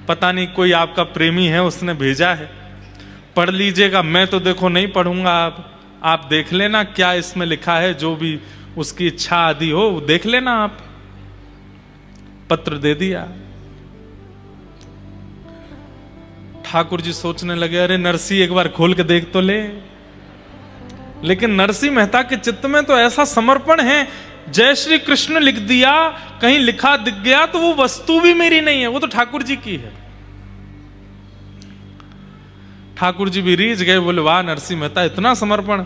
पता नहीं कोई आपका प्रेमी है उसने भेजा है, पढ़ लीजिएगा, मैं तो देखो नहीं पढ़ूंगा, आप देख लेना क्या इसमें लिखा है, जो भी उसकी इच्छा आदि हो देख लेना आप। पत्र दे दिया। ठाकुर जी सोचने लगे अरे नरसिंह एक बार खोल के देख तो ले। लेकिन नरसिंह मेहता के चित्त में तो ऐसा समर्पण है, जय श्री कृष्ण लिख दिया, कहीं लिखा दिख गया तो वो वस्तु भी मेरी नहीं है, वो तो ठाकुर जी की है। ठाकुर जी भी रीझ गए, बोले वाह नरसिंह मेहता इतना समर्पण।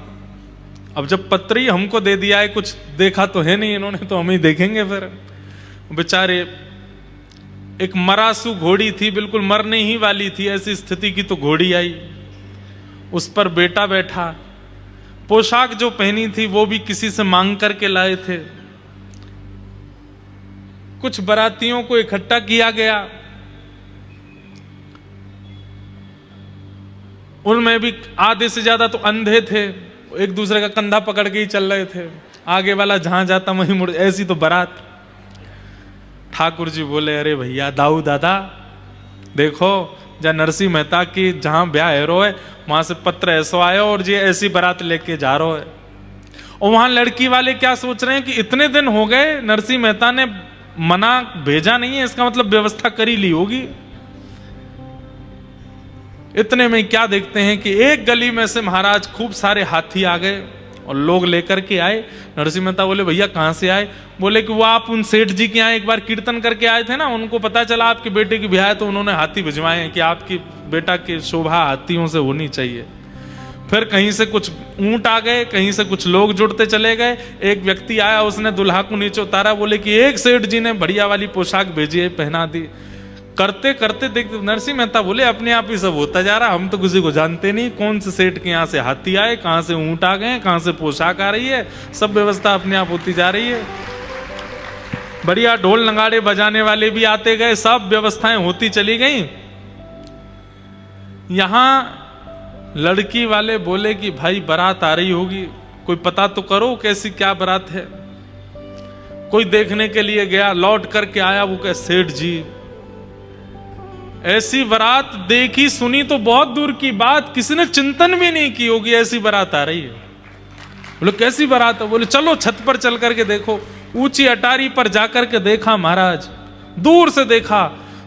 अब जब पत्र ही हमको दे दिया है, कुछ देखा तो है नहीं इन्होंने, तो हम ही देखेंगे फिर। बेचारे एक मरासू घोड़ी थी, बिल्कुल मरने ही वाली थी, ऐसी स्थिति की तो घोड़ी आई, उस पर बेटा बैठा, पोशाक जो पहनी थी वो भी किसी से मांग करके लाए थे। कुछ बारातियों को इकट्ठा किया गया, उनमें भी आधे से ज्यादा तो अंधे थे, एक दूसरे का कंधा पकड़ के ही चल रहे थे, आगे वाला जहां जाता वहीं मुड़, ऐसी तो बारात। ठाकुर जी बोले अरे भैया दाऊ दादा देखो, जहाँ नरसिंह मेहता की जहां ब्याह हैरो है वहां से पत्र ऐसो आया और ये ऐसी बारात लेके जा रहा है। और वहां लड़की वाले क्या सोच रहे हैं कि इतने दिन हो गए नरसिंह मेहता ने मना भेजा नहीं है, इसका मतलब व्यवस्था कर ही ली होगी। इतने में क्या देखते हैं कि एक गली में से महाराज खूब सारे हाथी आ गए और लोग लेकर के आए। नरसिंह मेहता बोले भैया कहां से आए? बोले कि वो आप उन सेठ जी के यहाँ एक बार कीर्तन करके आए थे ना, उनको पता चला आपके बेटे की ब्याह है तो उन्होंने हाथी भिजवाए हैं कि आपकी बेटा की शोभा हाथियों से होनी चाहिए। फिर कहीं से कुछ ऊंट आ गए, कहीं से कुछ लोग जुड़ते चले गए। एक व्यक्ति आया, उसने दुल्हा को नीचे उतारा, बोले कि एक सेठ जी ने बढ़िया वाली पोशाक भेजी है, पहना दी। करते करते देख नरसिंह मेहता बोले अपने आप ही सब होता जा रहा, हम तो किसी को जानते नहीं, कौन से सेठ के यहाँ से हाथी आए, कहाँ से ऊंट आ गए, कहाँ से पोशाक आ रही है, सब व्यवस्था अपने आप होती जा रही है। बढ़िया ढोल नगाड़े बजाने वाले भी आते गए, सब व्यवस्थाएं होती चली गई। यहां लड़की वाले बोले कि भाई बारात आ रही होगी, कोई पता तो करो कैसी क्या बारात है। कोई देखने के लिए गया, लौट करके आया, वो कहे सेठ जी ऐसी बारात देखी सुनी तो बहुत दूर की बात, किसी ने चिंतन भी नहीं की होगी ऐसी बारात आ रही है। बोले कैसी बारात है? बोले चलो छत पर चल करके देखो। ऊंची अटारी पर जाकर के देखा महाराज, दूर से देखा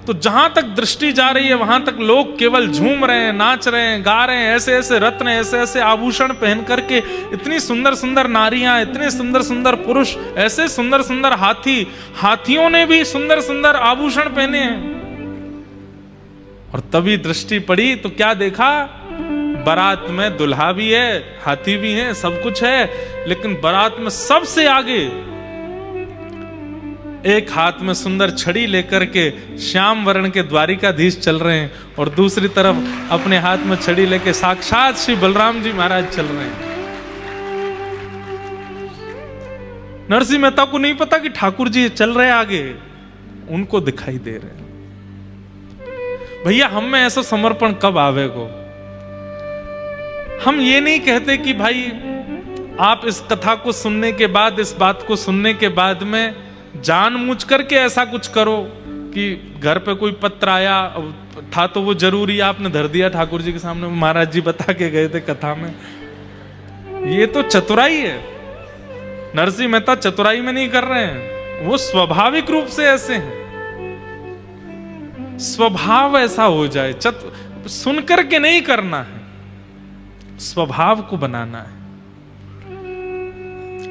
तो जहां तक दृष्टि जा रही है वहां तक लोग केवल झूम रहे हैं, नाच रहे हैं, गा रहे हैं, ऐसे ऐसे रत्न, ऐसे ऐसे आभूषण पहन करके, इतनी सुंदर सुंदर नारियां, इतने सुंदर सुंदर पुरुष, ऐसे सुंदर सुंदर हाथी, हाथियों ने भी सुंदर सुंदर आभूषण पहने हैं। और तभी दृष्टि पड़ी तो क्या देखा, बारात में दुल्हा भी है, हाथी भी है, सब कुछ है, लेकिन बारात में सबसे आगे एक हाथ में सुंदर छड़ी लेकर के श्याम वर्ण के द्वारिकाधीश चल रहे हैं और दूसरी तरफ अपने हाथ में छड़ी लेके साक्षात श्री बलराम जी महाराज चल रहे हैं। नरसिंह मेहता को नहीं पता कि ठाकुर जी चल रहे आगे, उनको दिखाई दे रहे हैं। भैया हम में ऐसा समर्पण कब आवे को? हम ये नहीं कहते कि भाई आप इस कथा को सुनने के बाद, इस बात को सुनने के बाद में जानबूझ करके ऐसा कुछ करो कि घर पे कोई पत्र आया था तो वो जरूरी आपने धर दिया ठाकुर जी के सामने, महाराज जी बता के गए थे कथा में। ये तो चतुराई है। नरसिंह मेहता चतुराई में नहीं कर रहे हैं, वो स्वाभाविक रूप से ऐसे हैं। स्वभाव ऐसा हो जाए, सुन करके नहीं करना है, स्वभाव को बनाना है।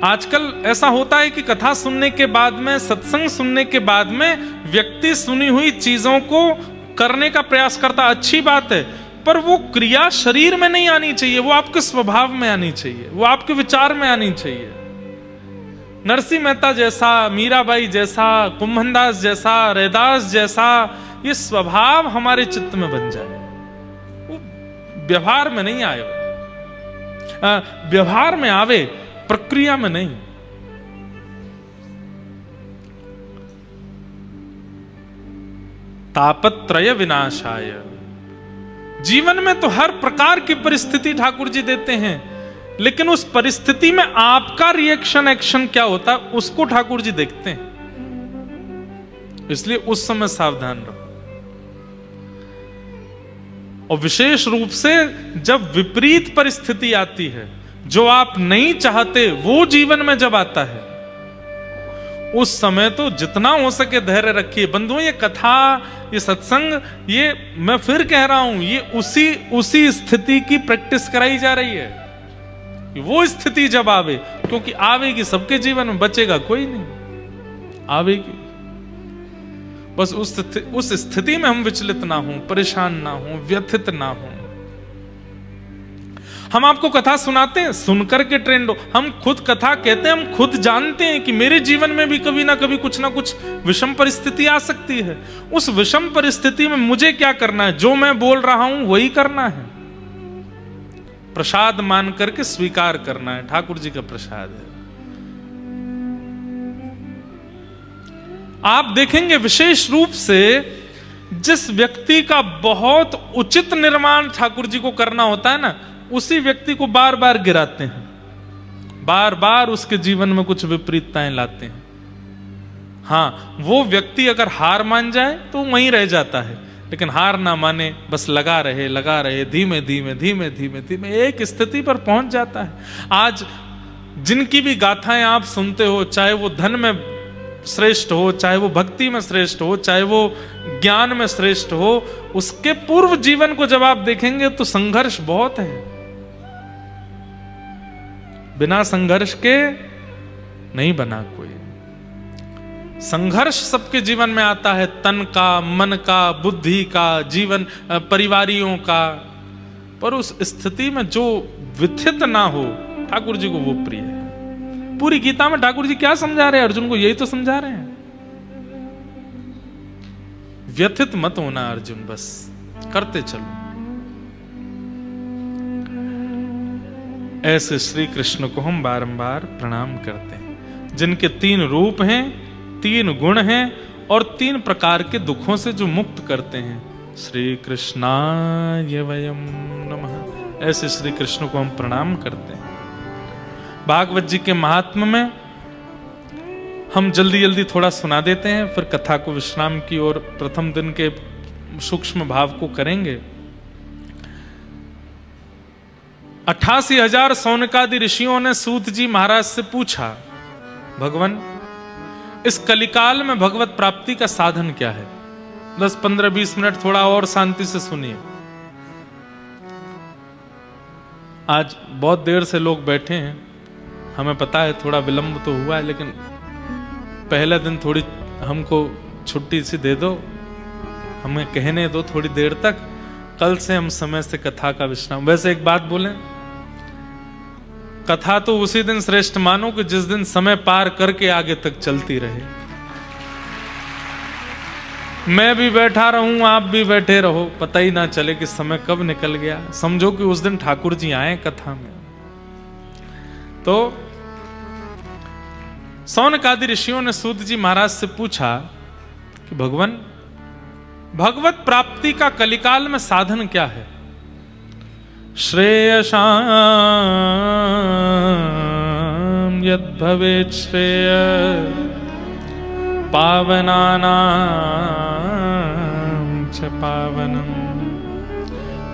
आजकल ऐसा होता है कि कथा सुनने के बाद में, सत्संग सुनने के बाद में व्यक्ति सुनी हुई चीजों को करने का प्रयास करता, अच्छी बात है, पर वो क्रिया शरीर में नहीं आनी चाहिए, वो आपके स्वभाव में आनी चाहिए, वो आपके विचार में आनी चाहिए। नरसिंह मेहता जैसा, मीराबाई जैसा, कुंभनदास जैसा, रैदास जैसा ये स्वभाव हमारे चित्त में बन जाए, वो व्यवहार में नहीं आए, व्यवहार में आवे, प्रक्रिया में नहीं। तापत्रय विनाशाय, जीवन में तो हर प्रकार की परिस्थिति ठाकुर जी देते हैं, लेकिन उस परिस्थिति में आपका रिएक्शन एक्शन क्या होता है उसको ठाकुर जी देखते हैं। इसलिए उस समय सावधान रहो। और विशेष रूप से जब विपरीत परिस्थिति आती है, जो आप नहीं चाहते वो जीवन में जब आता है, उस समय तो जितना हो सके धैर्य रखिए। बंधुओं, ये कथा, ये सत्संग, ये मैं फिर कह रहा हूं, ये उसी स्थिति की प्रैक्टिस कराई जा रही है। वो स्थिति जब आवे, क्योंकि आवेगी सबके जीवन में, बचेगा कोई नहीं, आवेगी। बस उस स्थिति में हम विचलित ना हो, परेशान ना हो, व्यथित ना हो। हम आपको कथा सुनाते हैं, सुनकर के ट्रेंड हो। हम खुद कथा कहते हैं, हम खुद जानते हैं कि मेरे जीवन में भी कभी ना कभी कुछ ना कुछ विषम परिस्थिति आ सकती है। उस विषम परिस्थिति में मुझे क्या करना है? जो मैं बोल रहा हूं वही करना है, प्रसाद मान करके स्वीकार करना है। ठाकुर जी का प्रसाद है। आप देखेंगे विशेष रूप से जिस व्यक्ति का बहुत उचित निर्माण ठाकुर जी को करना होता है ना, उसी व्यक्ति को बार बार गिराते हैं, बार बार उसके जीवन में कुछ विपरीतताएं लाते हैं। हाँ, वो व्यक्ति अगर हार मान जाए तो वहीं रह जाता है, लेकिन हार ना माने, बस लगा रहे, धीमे धीमे एक स्थिति पर पहुंच जाता है। आज जिनकी भी गाथाएं आप सुनते हो, चाहे वो धन में श्रेष्ठ हो, चाहे वो भक्ति में श्रेष्ठ हो, चाहे वो ज्ञान में श्रेष्ठ हो, उसके पूर्व जीवन को जब आप देखेंगे तो संघर्ष बहुत है। बिना संघर्ष के नहीं बना कोई। संघर्ष सबके जीवन में आता है, तन का, मन का, बुद्धि का, जीवन परिवारियों का, पर उस स्थिति में जो व्यथित ना हो, ठाकुर जी को वो प्रिय है। पूरी गीता में ठाकुर जी क्या समझा रहे हैं? अर्जुन को यही तो समझा रहे हैं, व्यथित मत होना अर्जुन, बस करते चलो। ऐसे श्री कृष्ण को हम बारंबार प्रणाम करते हैं, जिनके 3 रूप हैं, 3 गुण हैं और 3 प्रकार के दुखों से जो मुक्त करते हैं। श्री कृष्णाय वयम नमः। ऐसे श्री कृष्ण को हम प्रणाम करते हैं। भागवत जी के महात्म्य में हम जल्दी जल्दी थोड़ा सुना देते हैं, फिर कथा को विश्राम की ओर प्रथम दिन के सूक्ष्म भाव को करेंगे। 88,000 सौनकादि ऋषियों ने सूत जी महाराज से पूछा, भगवान इस कलिकाल में भगवत प्राप्ति का साधन क्या है? 10, 15, 20 मिनट थोड़ा और शांति से सुनिए। आज बहुत देर से लोग बैठे हैं, हमें पता है थोड़ा विलंब तो हुआ है, लेकिन पहले दिन थोड़ी हमको छुट्टी सी दे दो, हमें कहने दो थोड़ी देर तक। कल से हम समय से कथा का विश्राम। वैसे एक बात बोलें, कथा तो उसी दिन श्रेष्ठ मानो कि जिस दिन समय पार करके आगे तक चलती रहे। मैं भी बैठा रहूं, आप भी बैठे रहो, पता ही ना चले कि समय कब निकल गया। समझो कि उस दिन ठाकुर जी आए कथा में। तो सौनकादि ऋषियों ने सूत जी महाराज से पूछा कि भगवान, भगवत प्राप्ति का कलिकाल में साधन क्या है? श्रेयसाम यद भवेत् श्रेय पावनानां च पावनम्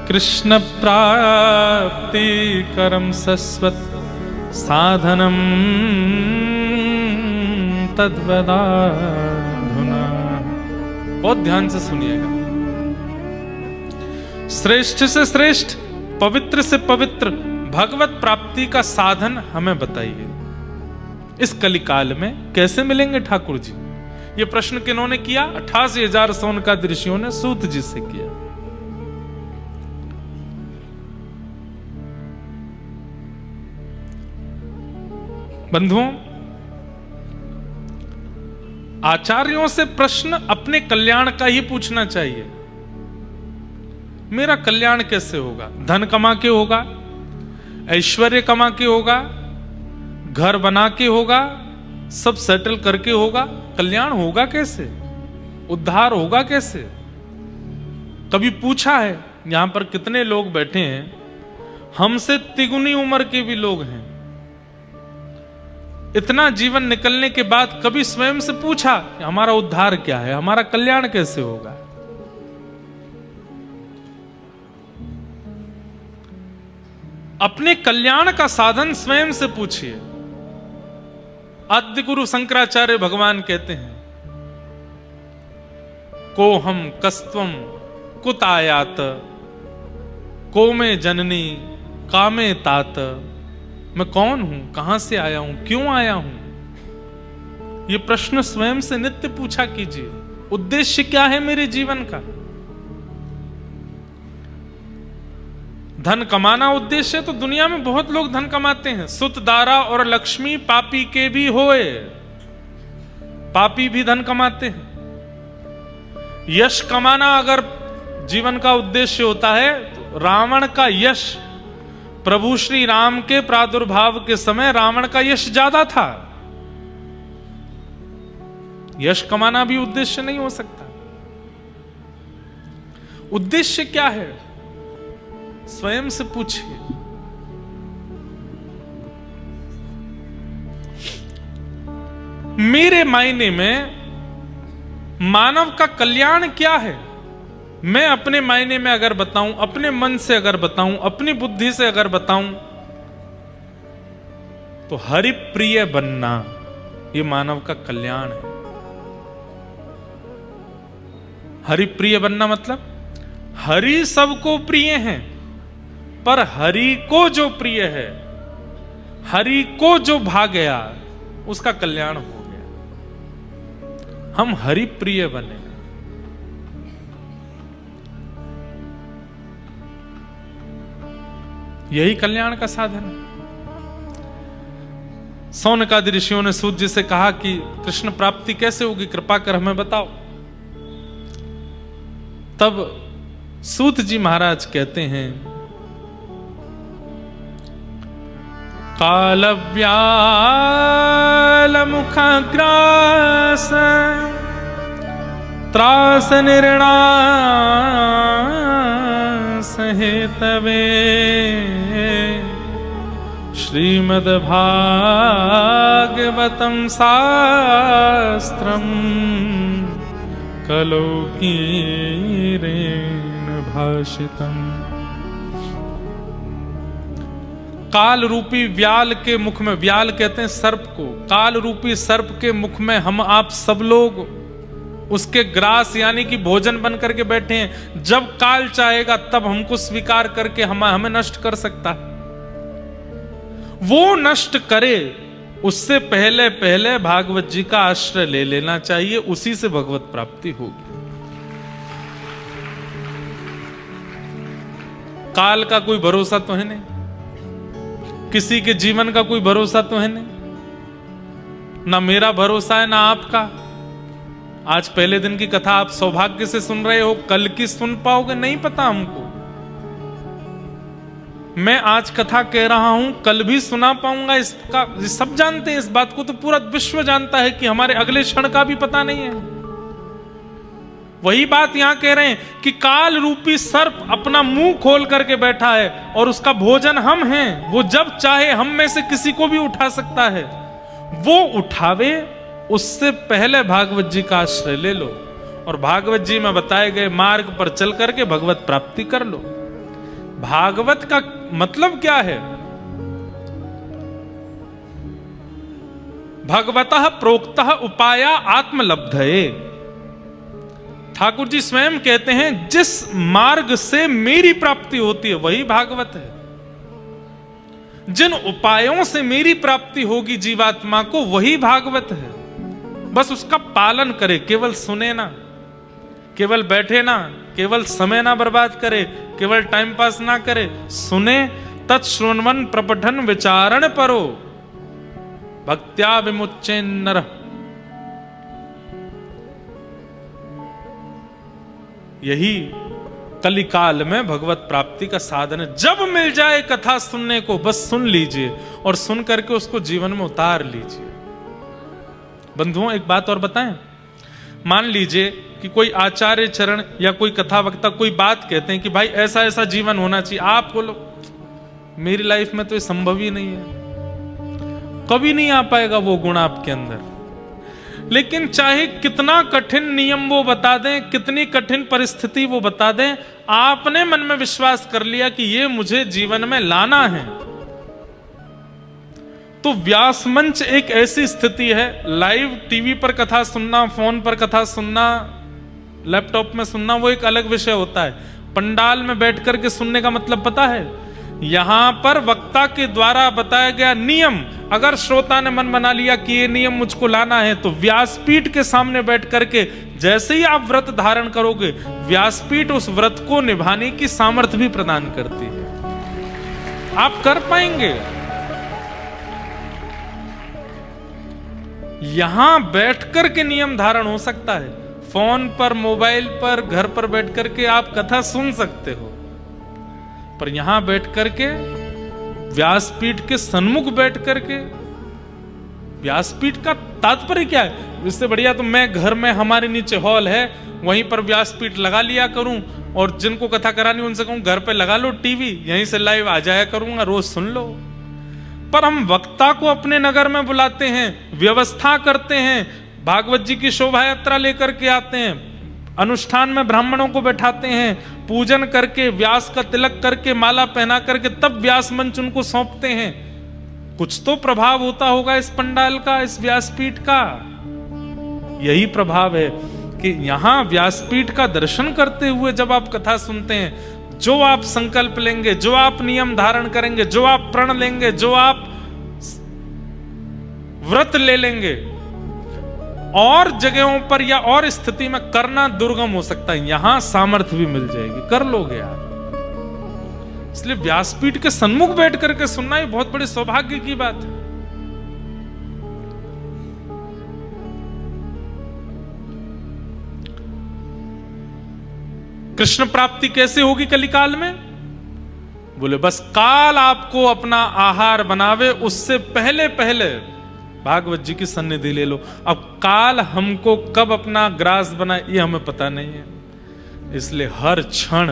कृष्ण प्राप्ति करम सस्वत साधनम तद्वदाधुना। बहुत ध्यान से सुनिएगा। श्रेष्ठ से श्रेष्ठ, पवित्र से पवित्र भगवत प्राप्ति का साधन हमें बताइए। इस कलिकाल में कैसे मिलेंगे ठाकुर जी? ये प्रश्न किन्होंने किया? 88,000 सौनकादि ऋषियों ने सूत जी से किया। बंधुओं, आचार्यों से प्रश्न अपने कल्याण का ही पूछना चाहिए। मेरा कल्याण कैसे होगा? धन कमा के होगा, ऐश्वर्य कमा के होगा, घर बना के होगा, सब सेटल करके होगा? कल्याण होगा कैसे? उद्धार होगा कैसे? कभी पूछा है? यहां पर कितने लोग बैठे हैं, हमसे तिगुनी उम्र के भी लोग हैं। इतना जीवन निकलने के बाद कभी स्वयं से पूछा कि हमारा उद्धार क्या है, हमारा कल्याण कैसे होगा? अपने कल्याण का साधन स्वयं से पूछिए। आद्य गुरु शंकराचार्य भगवान कहते हैं, को हम कस्त्वम कुत आयात को में जननी कामे तात। मैं कौन हूं, कहां से आया हूं, क्यों आया हूं? यह प्रश्न स्वयं से नित्य पूछा कीजिए। उद्देश्य क्या है मेरे जीवन का? धन कमाना उद्देश्य है तो दुनिया में बहुत लोग धन कमाते हैं। सुत दारा और लक्ष्मी पापी के भी होए, पापी भी धन कमाते हैं। यश कमाना अगर जीवन का उद्देश्य होता है तो रावण का यश, प्रभु श्री राम के प्रादुर्भाव के समय रावण का यश ज्यादा था। यश कमाना भी उद्देश्य नहीं हो सकता। उद्देश्य क्या है? स्वयं से पूछिए। मेरे मायने में मानव का कल्याण क्या है? मैं अपने मायने में अगर बताऊं, अपने मन से अगर बताऊं, अपनी बुद्धि से अगर बताऊं, तो हरि प्रिय बनना यह मानव का कल्याण है। हरि प्रिय बनना मतलब हरि सबको प्रिय है, पर हरि को जो प्रिय है, हरि को जो भा गया, उसका कल्याण हो गया। हम हरि प्रिय बने। यही कल्याण का साधन है। सौनकादि ऋषियों ने सूत जी से कहा कि कृष्ण प्राप्ति कैसे होगी, कृपा कर हमें बताओ। तब सूत जी महाराज कहते हैं, कालव्याल मुखाग्रास त्रास निर्णास हेतवे श्रीमद्भागवतं शास्त्रम् कलौकीरेण भाषितम्। काल रूपी व्याल के मुख में, व्याल कहते हैं सर्प को, काल रूपी सर्प के मुख में हम आप सब लोग उसके ग्रास यानी कि भोजन बन करके बैठे हैं। जब काल चाहेगा तब हमको स्वीकार करके हमें नष्ट कर सकता है। वो नष्ट करे उससे पहले पहले भागवत जी का आश्रय ले लेना चाहिए, उसी से भगवत प्राप्ति होगी। काल का कोई भरोसा तो है नहीं, किसी के जीवन का कोई भरोसा तो है नहीं, ना मेरा भरोसा है ना आपका। आज पहले दिन की कथा आप सौभाग्य से सुन रहे हो, कल की सुन पाओगे नहीं पता हमको। मैं आज कथा कह रहा हूं, कल भी सुना पाऊंगा, इसका सब जानते हैं इस बात को, तो पूरा विश्व जानता है कि हमारे अगले क्षण का भी पता नहीं है। वही बात यहां कह रहे हैं कि काल रूपी सर्प अपना मुंह खोल करके बैठा है और उसका भोजन हम हैं। वो जब चाहे हम में से किसी को भी उठा सकता है। वो उठावे उससे पहले भागवत जी का आश्रय ले लो और भागवत जी में बताए गए मार्ग पर चल करके भगवत प्राप्ति कर लो। भागवत का मतलब क्या है? भगवतः प्रोक्तः उपाया आत्मलब्धये। ठाकुर जी स्वयं कहते हैं जिस मार्ग से मेरी प्राप्ति होती है वही भागवत है। जिन उपायों से मेरी प्राप्ति होगी जीवात्मा को वही भागवत है। बस उसका पालन करे, केवल सुने ना, केवल बैठे ना, केवल समय ना बर्बाद करे, केवल टाइम पास ना करे, सुने तत्श्रवण प्रपठन विचारण परो भक्त्या विमुच्चे नर। यही कलिकाल में भगवत प्राप्ति का साधन है। जब मिल जाए कथा सुनने को बस सुन लीजिए और सुन करके उसको जीवन में उतार लीजिए। बंधुओं एक बात और बताएं, मान लीजिए कि कोई आचार्य चरण या कोई कथा वक्ता कोई बात कहते हैं कि भाई ऐसा ऐसा जीवन होना चाहिए, आप बोलो मेरी लाइफ में तो ये संभव ही नहीं है, कभी नहीं आ पाएगा वो गुण आपके अंदर। लेकिन चाहे कितना कठिन नियम वो बता दें, कितनी कठिन परिस्थिति वो बता दें, आपने मन में विश्वास कर लिया कि ये मुझे जीवन में लाना है, तो व्यास मंच एक ऐसी स्थिति है। लाइव टीवी पर कथा सुनना, फोन पर कथा सुनना, लैपटॉप में सुनना वो एक अलग विषय होता है। पंडाल में बैठ करके सुनने का मतलब पता है? यहां पर वक्ता के द्वारा बताया गया नियम, अगर श्रोता ने मन बना लिया कि ये नियम मुझको लाना है, तो व्यासपीठ के सामने बैठ करके जैसे ही आप व्रत धारण करोगे, व्यासपीठ उस व्रत को निभाने की सामर्थ्य भी प्रदान करती है। आप कर पाएंगे। यहां बैठकर के नियम धारण हो सकता है, फोन पर, मोबाइल पर, घर पर बैठ करके आप कथा सुन सकते हो, पर यहां बैठ करके व्यासपीठ के सन्मुख बैठ करके, व्यासपीठ का तात्पर्य क्या है? इससे बढ़िया तो मैं घर में, हमारे नीचे हॉल है, वहीं पर व्यासपीठ लगा लिया करूं और जिनको कथा करानी उनसे कहूं घर पे लगा लो टीवी, यहीं से लाइव आ जाया करूंगा, रोज सुन लो। पर हम वक्ता को अपने नगर में बुलाते हैं, व्यवस्था करते हैं, भागवत जी की शोभा यात्रा लेकर के आते हैं, अनुष्ठान में ब्राह्मणों को बैठाते हैं, पूजन करके, व्यास का तिलक करके, माला पहना करके तब व्यास मंच उनको सौंपते हैं। कुछ तो प्रभाव होता होगा इस पंडाल का, इस व्यासपीठ का। यही प्रभाव है कि यहां व्यासपीठ का दर्शन करते हुए जब आप कथा सुनते हैं, जो आप संकल्प लेंगे, जो आप नियम धारण करेंगे, जो आप प्रण लेंगे, जो आप व्रत ले लेंगे, और जगहों पर या और स्थिति में करना दुर्गम हो सकता है, यहां सामर्थ्य भी मिल जाएगी, कर लोगे आप। इसलिए व्यासपीठ के सन्मुख बैठ करके सुनना ही बहुत बड़े सौभाग्य की बात है। कृष्ण प्राप्ति कैसे होगी कलिकाल में? बोले बस काल आपको अपना आहार बनावे, उससे पहले पहले भागवत जी की सन्निधि ले लो। अब काल हमको कब अपना ग्रास बनाए ये हमें पता नहीं है, इसलिए हर क्षण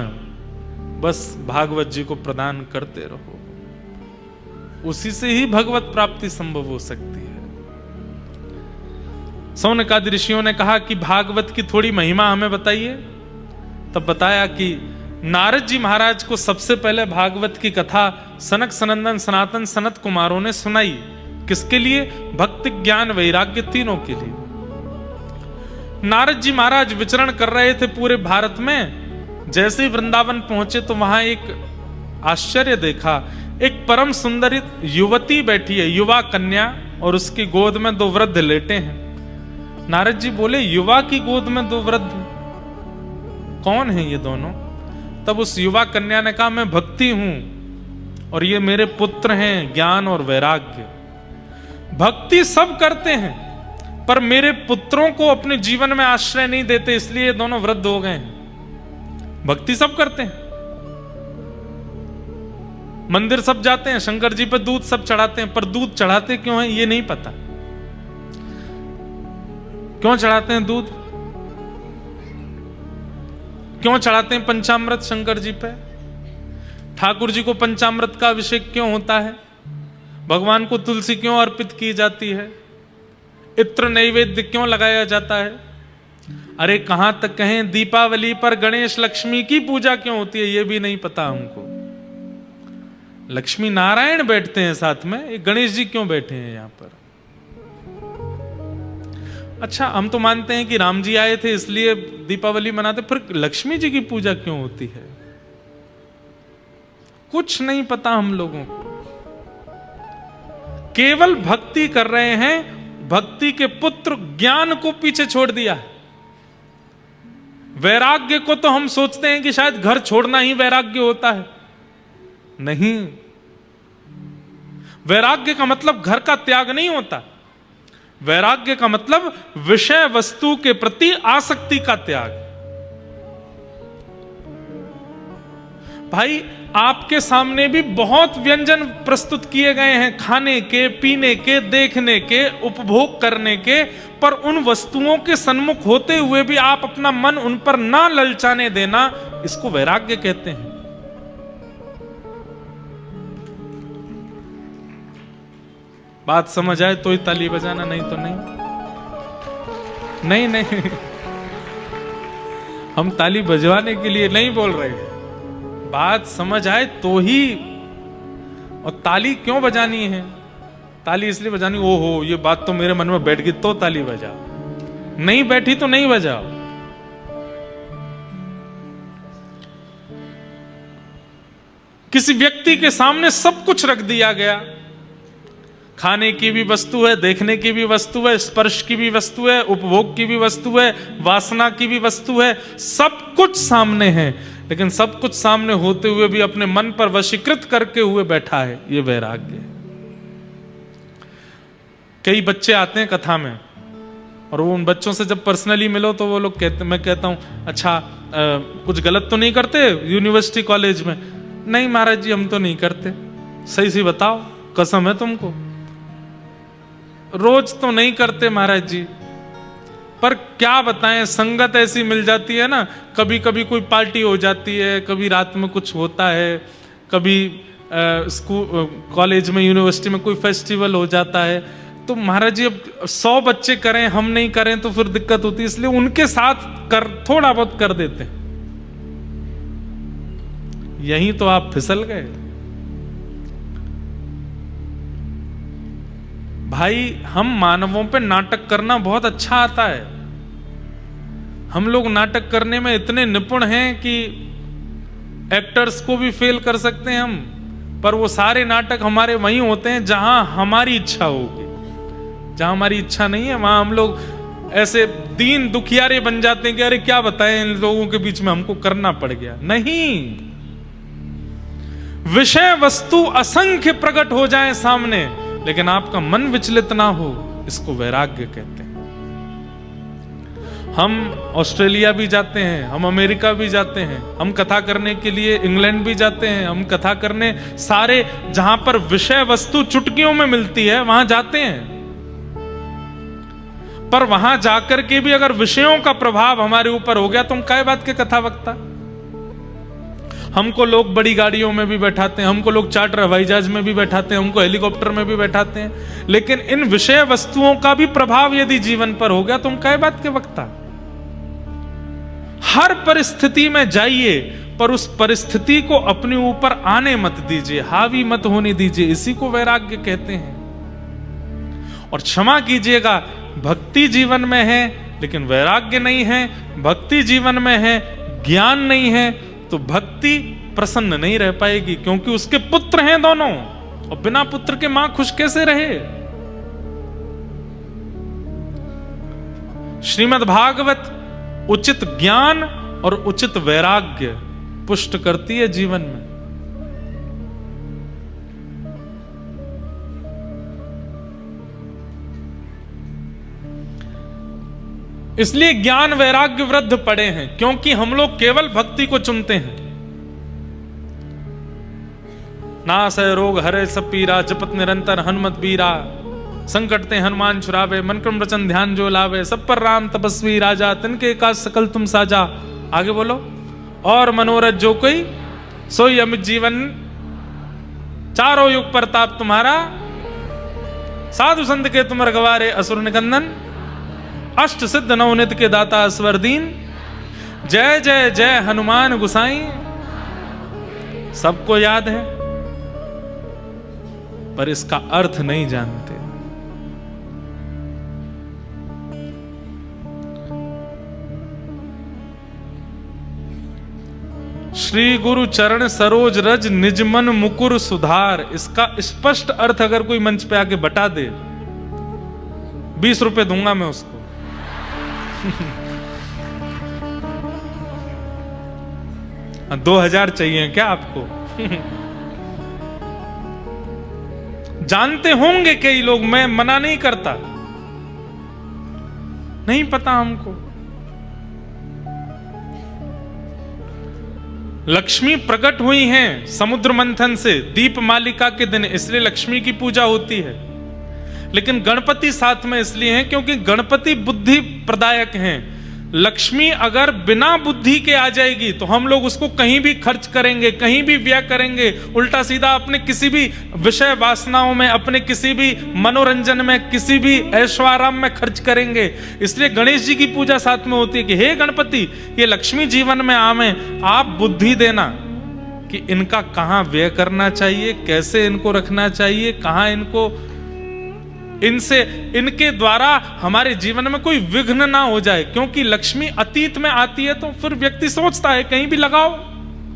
बस भागवत जी को प्रदान करते रहो, उसी से ही भगवत प्राप्ति संभव हो सकती है। सौनकादि ऋषियों ने कहा कि भागवत की थोड़ी महिमा हमें बताइए, तब बताया कि नारद जी महाराज को सबसे पहले भागवत की कथा सनक सनंदन सनातन सनत कुमारों ने सुनाई। किसके लिए? भक्ति ज्ञान वैराग्य तीनों के लिए। नारद जी महाराज विचरण कर रहे थे पूरे भारत में, जैसे ही वृंदावन पहुंचे तो वहां एक आश्चर्य देखा। एक परम सुंदरी युवती बैठी है, युवा कन्या, और उसकी गोद में दो वृद्ध लेटे हैं। नारद जी बोले युवा की गोद में दो वृद्ध, कौन है ये दोनों? तब उस युवा कन्या ने कहा मैं भक्ति हूं और ये मेरे पुत्र हैं ज्ञान और वैराग्य। भक्ति सब करते हैं, पर मेरे पुत्रों को अपने जीवन में आश्रय नहीं देते, इसलिए ये दोनों वृद्ध हो गए हैं। भक्ति सब करते हैं, मंदिर सब जाते हैं, शंकर जी पे दूध सब चढ़ाते हैं, पर दूध चढ़ाते क्यों हैं ये नहीं पता। क्यों चढ़ाते हैं दूध, क्यों चढ़ाते हैं पंचामृत शंकर जी पे, ठाकुर जी को पंचामृत का अभिषेक क्यों होता है, भगवान को तुलसी क्यों अर्पित की जाती है, इत्र नैवेद्य क्यों लगाया जाता है। अरे कहां तक कहें दीपावली पर गणेश लक्ष्मी की पूजा क्यों होती है ये भी नहीं पता हमको। लक्ष्मी नारायण बैठते हैं साथ में, ये गणेश जी क्यों बैठे हैं यहां पर। अच्छा, हम तो मानते हैं कि राम जी आए थे इसलिए दीपावली मनाते, फिर लक्ष्मी जी की पूजा क्यों होती है। कुछ नहीं पता हम लोगों को, केवल भक्ति कर रहे हैं, भक्ति के पुत्र ज्ञान को पीछे छोड़ दिया है। वैराग्य को तो हम सोचते हैं कि शायद घर छोड़ना ही वैराग्य होता है, नहीं। वैराग्य का मतलब घर का त्याग नहीं होता, वैराग्य का मतलब विषय वस्तु के प्रति आसक्ति का त्याग। भाई आपके सामने भी बहुत व्यंजन प्रस्तुत किए गए हैं, खाने के, पीने के, देखने के, उपभोग करने के, पर उन वस्तुओं के सन्मुख होते हुए भी आप अपना मन उन पर ना ललचाने देना, इसको वैराग्य कहते हैं। बात समझ आए तो ही ताली बजाना, नहीं तो नहीं। नहीं नहीं, हम ताली बजवाने के लिए नहीं बोल रहे, बात समझ आए तो ही। और ताली क्यों बजानी है, ताली इसलिए बजानी, ओहो ये बात तो मेरे मन में बैठ गई तो ताली बजाओ, नहीं बैठी तो नहीं बजाओ। किसी व्यक्ति के सामने सब कुछ रख दिया गया, खाने की भी वस्तु है, देखने की भी वस्तु है, स्पर्श की भी वस्तु है, उपभोग की भी वस्तु है, वासना की भी वस्तु है, सब कुछ सामने है, लेकिन सब कुछ सामने होते हुए भी अपने मन पर वशीकृत करके हुए बैठा है, ये वैराग्य है। कई बच्चे आते हैं कथा में, और वो उन बच्चों से जब पर्सनली मिलो तो वो लोग कहते, मैं कहता हूं अच्छा कुछ गलत तो नहीं करते यूनिवर्सिटी कॉलेज में। नहीं महाराज जी हम तो नहीं करते। सही सी बताओ, कसम है तुमको। रोज तो नहीं करते महाराज जी, पर क्या बताएं, संगत ऐसी मिल जाती है ना, कभी कभी कोई पार्टी हो जाती है, कभी रात में कुछ होता है, कभी स्कूल कॉलेज में यूनिवर्सिटी में कोई फेस्टिवल हो जाता है, तो महाराज जी अब 100 बच्चे करें हम नहीं करें तो फिर दिक्कत होती है, इसलिए उनके साथ कर थोड़ा बहुत कर देते हैं। यहीं तो आप फिसल गए भाई। हम मानवों पे नाटक करना बहुत अच्छा आता है, हम लोग नाटक करने में इतने निपुण हैं कि एक्टर्स को भी फेल कर सकते हैं हम, पर वो सारे नाटक हमारे वहीं होते हैं जहां हमारी इच्छा होगी। जहां हमारी इच्छा नहीं है वहां हम लोग ऐसे दीन दुखियारे बन जाते हैं कि अरे क्या बताएं इन लोगों के बीच में हमको करना पड़ गया। नहीं, विषय वस्तु असंख्य प्रकट हो जाए सामने, लेकिन आपका मन विचलित ना हो, इसको वैराग्य कहते हैं। हम ऑस्ट्रेलिया भी जाते हैं, हम अमेरिका भी जाते हैं, हम कथा करने के लिए इंग्लैंड भी जाते हैं, हम कथा करने सारे जहां पर विषय वस्तु चुटकियों में मिलती है वहां जाते हैं। पर वहां जाकर के भी अगर विषयों का प्रभाव हमारे ऊपर हो गया तो हम काय बात के कथा वक्ता। हमको लोग बड़ी गाड़ियों में भी बैठाते हैं, हमको लोग चार्टर हवाई जहाज में भी बैठाते हैं, हमको हेलीकॉप्टर में भी बैठाते हैं, लेकिन इन विषय वस्तुओं का भी प्रभाव यदि जीवन पर हो गया तो हम काय बात के वक्ता। हर परिस्थिति में जाइए, पर उस परिस्थिति को अपने ऊपर आने मत दीजिए, हावी मत होने दीजिए, इसी को वैराग्य कहते हैं। और क्षमा कीजिएगा, भक्ति जीवन में है लेकिन वैराग्य नहीं है, भक्ति जीवन में है ज्ञान नहीं है, तो भक्ति प्रसन्न नहीं रह पाएगी, क्योंकि उसके पुत्र हैं दोनों, और बिना पुत्र के मां खुश कैसे रहे। श्रीमद् भागवत उचित ज्ञान और उचित वैराग्य पुष्ट करती है जीवन में। इसलिए ज्ञान वैराग्य वृद्ध पड़े हैं, क्योंकि हम लोग केवल भक्ति को चुनते हैं। नासय रोग हरे सब पीरा, जपत निरंतर हनुमत बीरा, संकट ते हनुमान छुरावे, मन क्रम वचन ध्यान जो लावे, सब पर राम तपस्वी राजा, तिनके का सकल तुम साजा। आगे बोलो। और मनोरथ जो कोई सोई अमित जीवन, चारों युग प्रताप तुम्हारा, साधु संत के तुम रखवारे, असुर निकंदन, अष्ट सिद्ध नवनित के दाता अस्वर दीन, जय जय जय हनुमान गुसाई। सबको याद है, पर इसका अर्थ नहीं जानते। श्री गुरु चरण सरोज रज, निज मन मुकुर सुधार। इसका स्पष्ट अर्थ अगर कोई मंच पे आके बता दे, 20 रुपए दूंगा मैं उसको। 2000 चाहिए क्या आपको? जानते होंगे कई लोग, मैं मना नहीं करता, नहीं पता हमको। लक्ष्मी प्रकट हुई हैं समुद्र मंथन से दीप मालिका के दिन, इसलिए लक्ष्मी की पूजा होती है। लेकिन गणपति साथ में इसलिए हैं क्योंकि गणपति बुद्धि प्रदायक हैं। लक्ष्मी अगर बिना बुद्धि के आ जाएगी तो हम लोग उसको कहीं भी खर्च करेंगे, कहीं भी व्यय करेंगे, उल्टा सीधा अपने किसी भी विषय वासनाओं में, अपने किसी भी मनोरंजन में, किसी भी ऐश्वर्याराम में खर्च करेंगे। इसलिए गणेश जी की पूजा साथ में होती है कि हे गणपति, ये लक्ष्मी जीवन में आवे, आप बुद्धि देना कि इनका कहां व्यय करना चाहिए, कैसे इनको रखना चाहिए, कहां इनको, इनसे, इनके द्वारा हमारे जीवन में कोई विघ्न ना हो जाए। क्योंकि लक्ष्मी अतीत में आती है तो फिर व्यक्ति सोचता है कहीं भी लगाओ,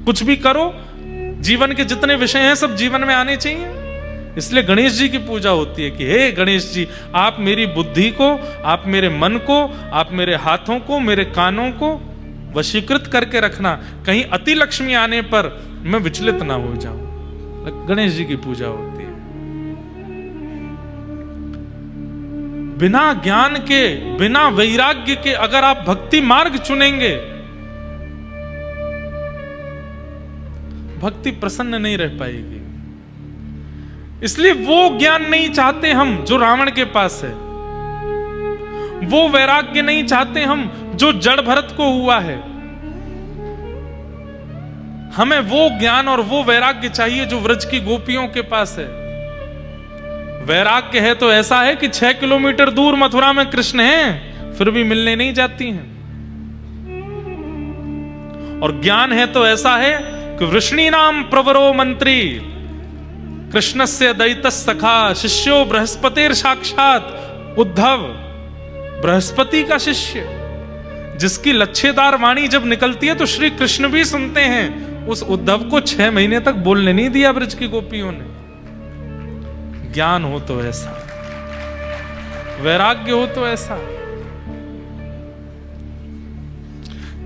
कुछ भी करो, जीवन के जितने विषय हैं सब जीवन में आने चाहिए। इसलिए गणेश जी की पूजा होती है कि हे गणेश जी, आप मेरी बुद्धि को, आप मेरे मन को, आप मेरे हाथों को, मेरे कानों को वशीकृत करके रखना, कहीं अति लक्ष्मी आने पर मैं विचलित ना हो जाऊं। गणेश जी की पूजा होती है। बिना ज्ञान के, बिना वैराग्य के अगर आप भक्ति मार्ग चुनेंगे, भक्ति प्रसन्न नहीं रह पाएगी। इसलिए वो ज्ञान नहीं चाहते हम जो रावण के पास है, वो वैराग्य नहीं चाहते हम जो जड़ भरत को हुआ है। हमें वो ज्ञान और वो वैराग्य चाहिए जो व्रज की गोपियों के पास है। वैराग्य है तो ऐसा है कि 6 किलोमीटर दूर मथुरा में कृष्ण हैं, फिर भी मिलने नहीं जाती हैं। और ज्ञान है तो ऐसा है कि वृष्णि नाम प्रवरो मंत्री, कृष्णस्य दैतस् सखा, शिष्यो बृहस्पतिर साक्षात उद्धव, बृहस्पति का शिष्य, जिसकी लच्छेदार वाणी जब निकलती है तो श्री कृष्ण भी सुनते हैं। उस उद्धव को 6 महीने तक बोलने नहीं दिया ब्रज की गोपियों ने। ज्ञान हो तो ऐसा, वैराग्य हो तो ऐसा,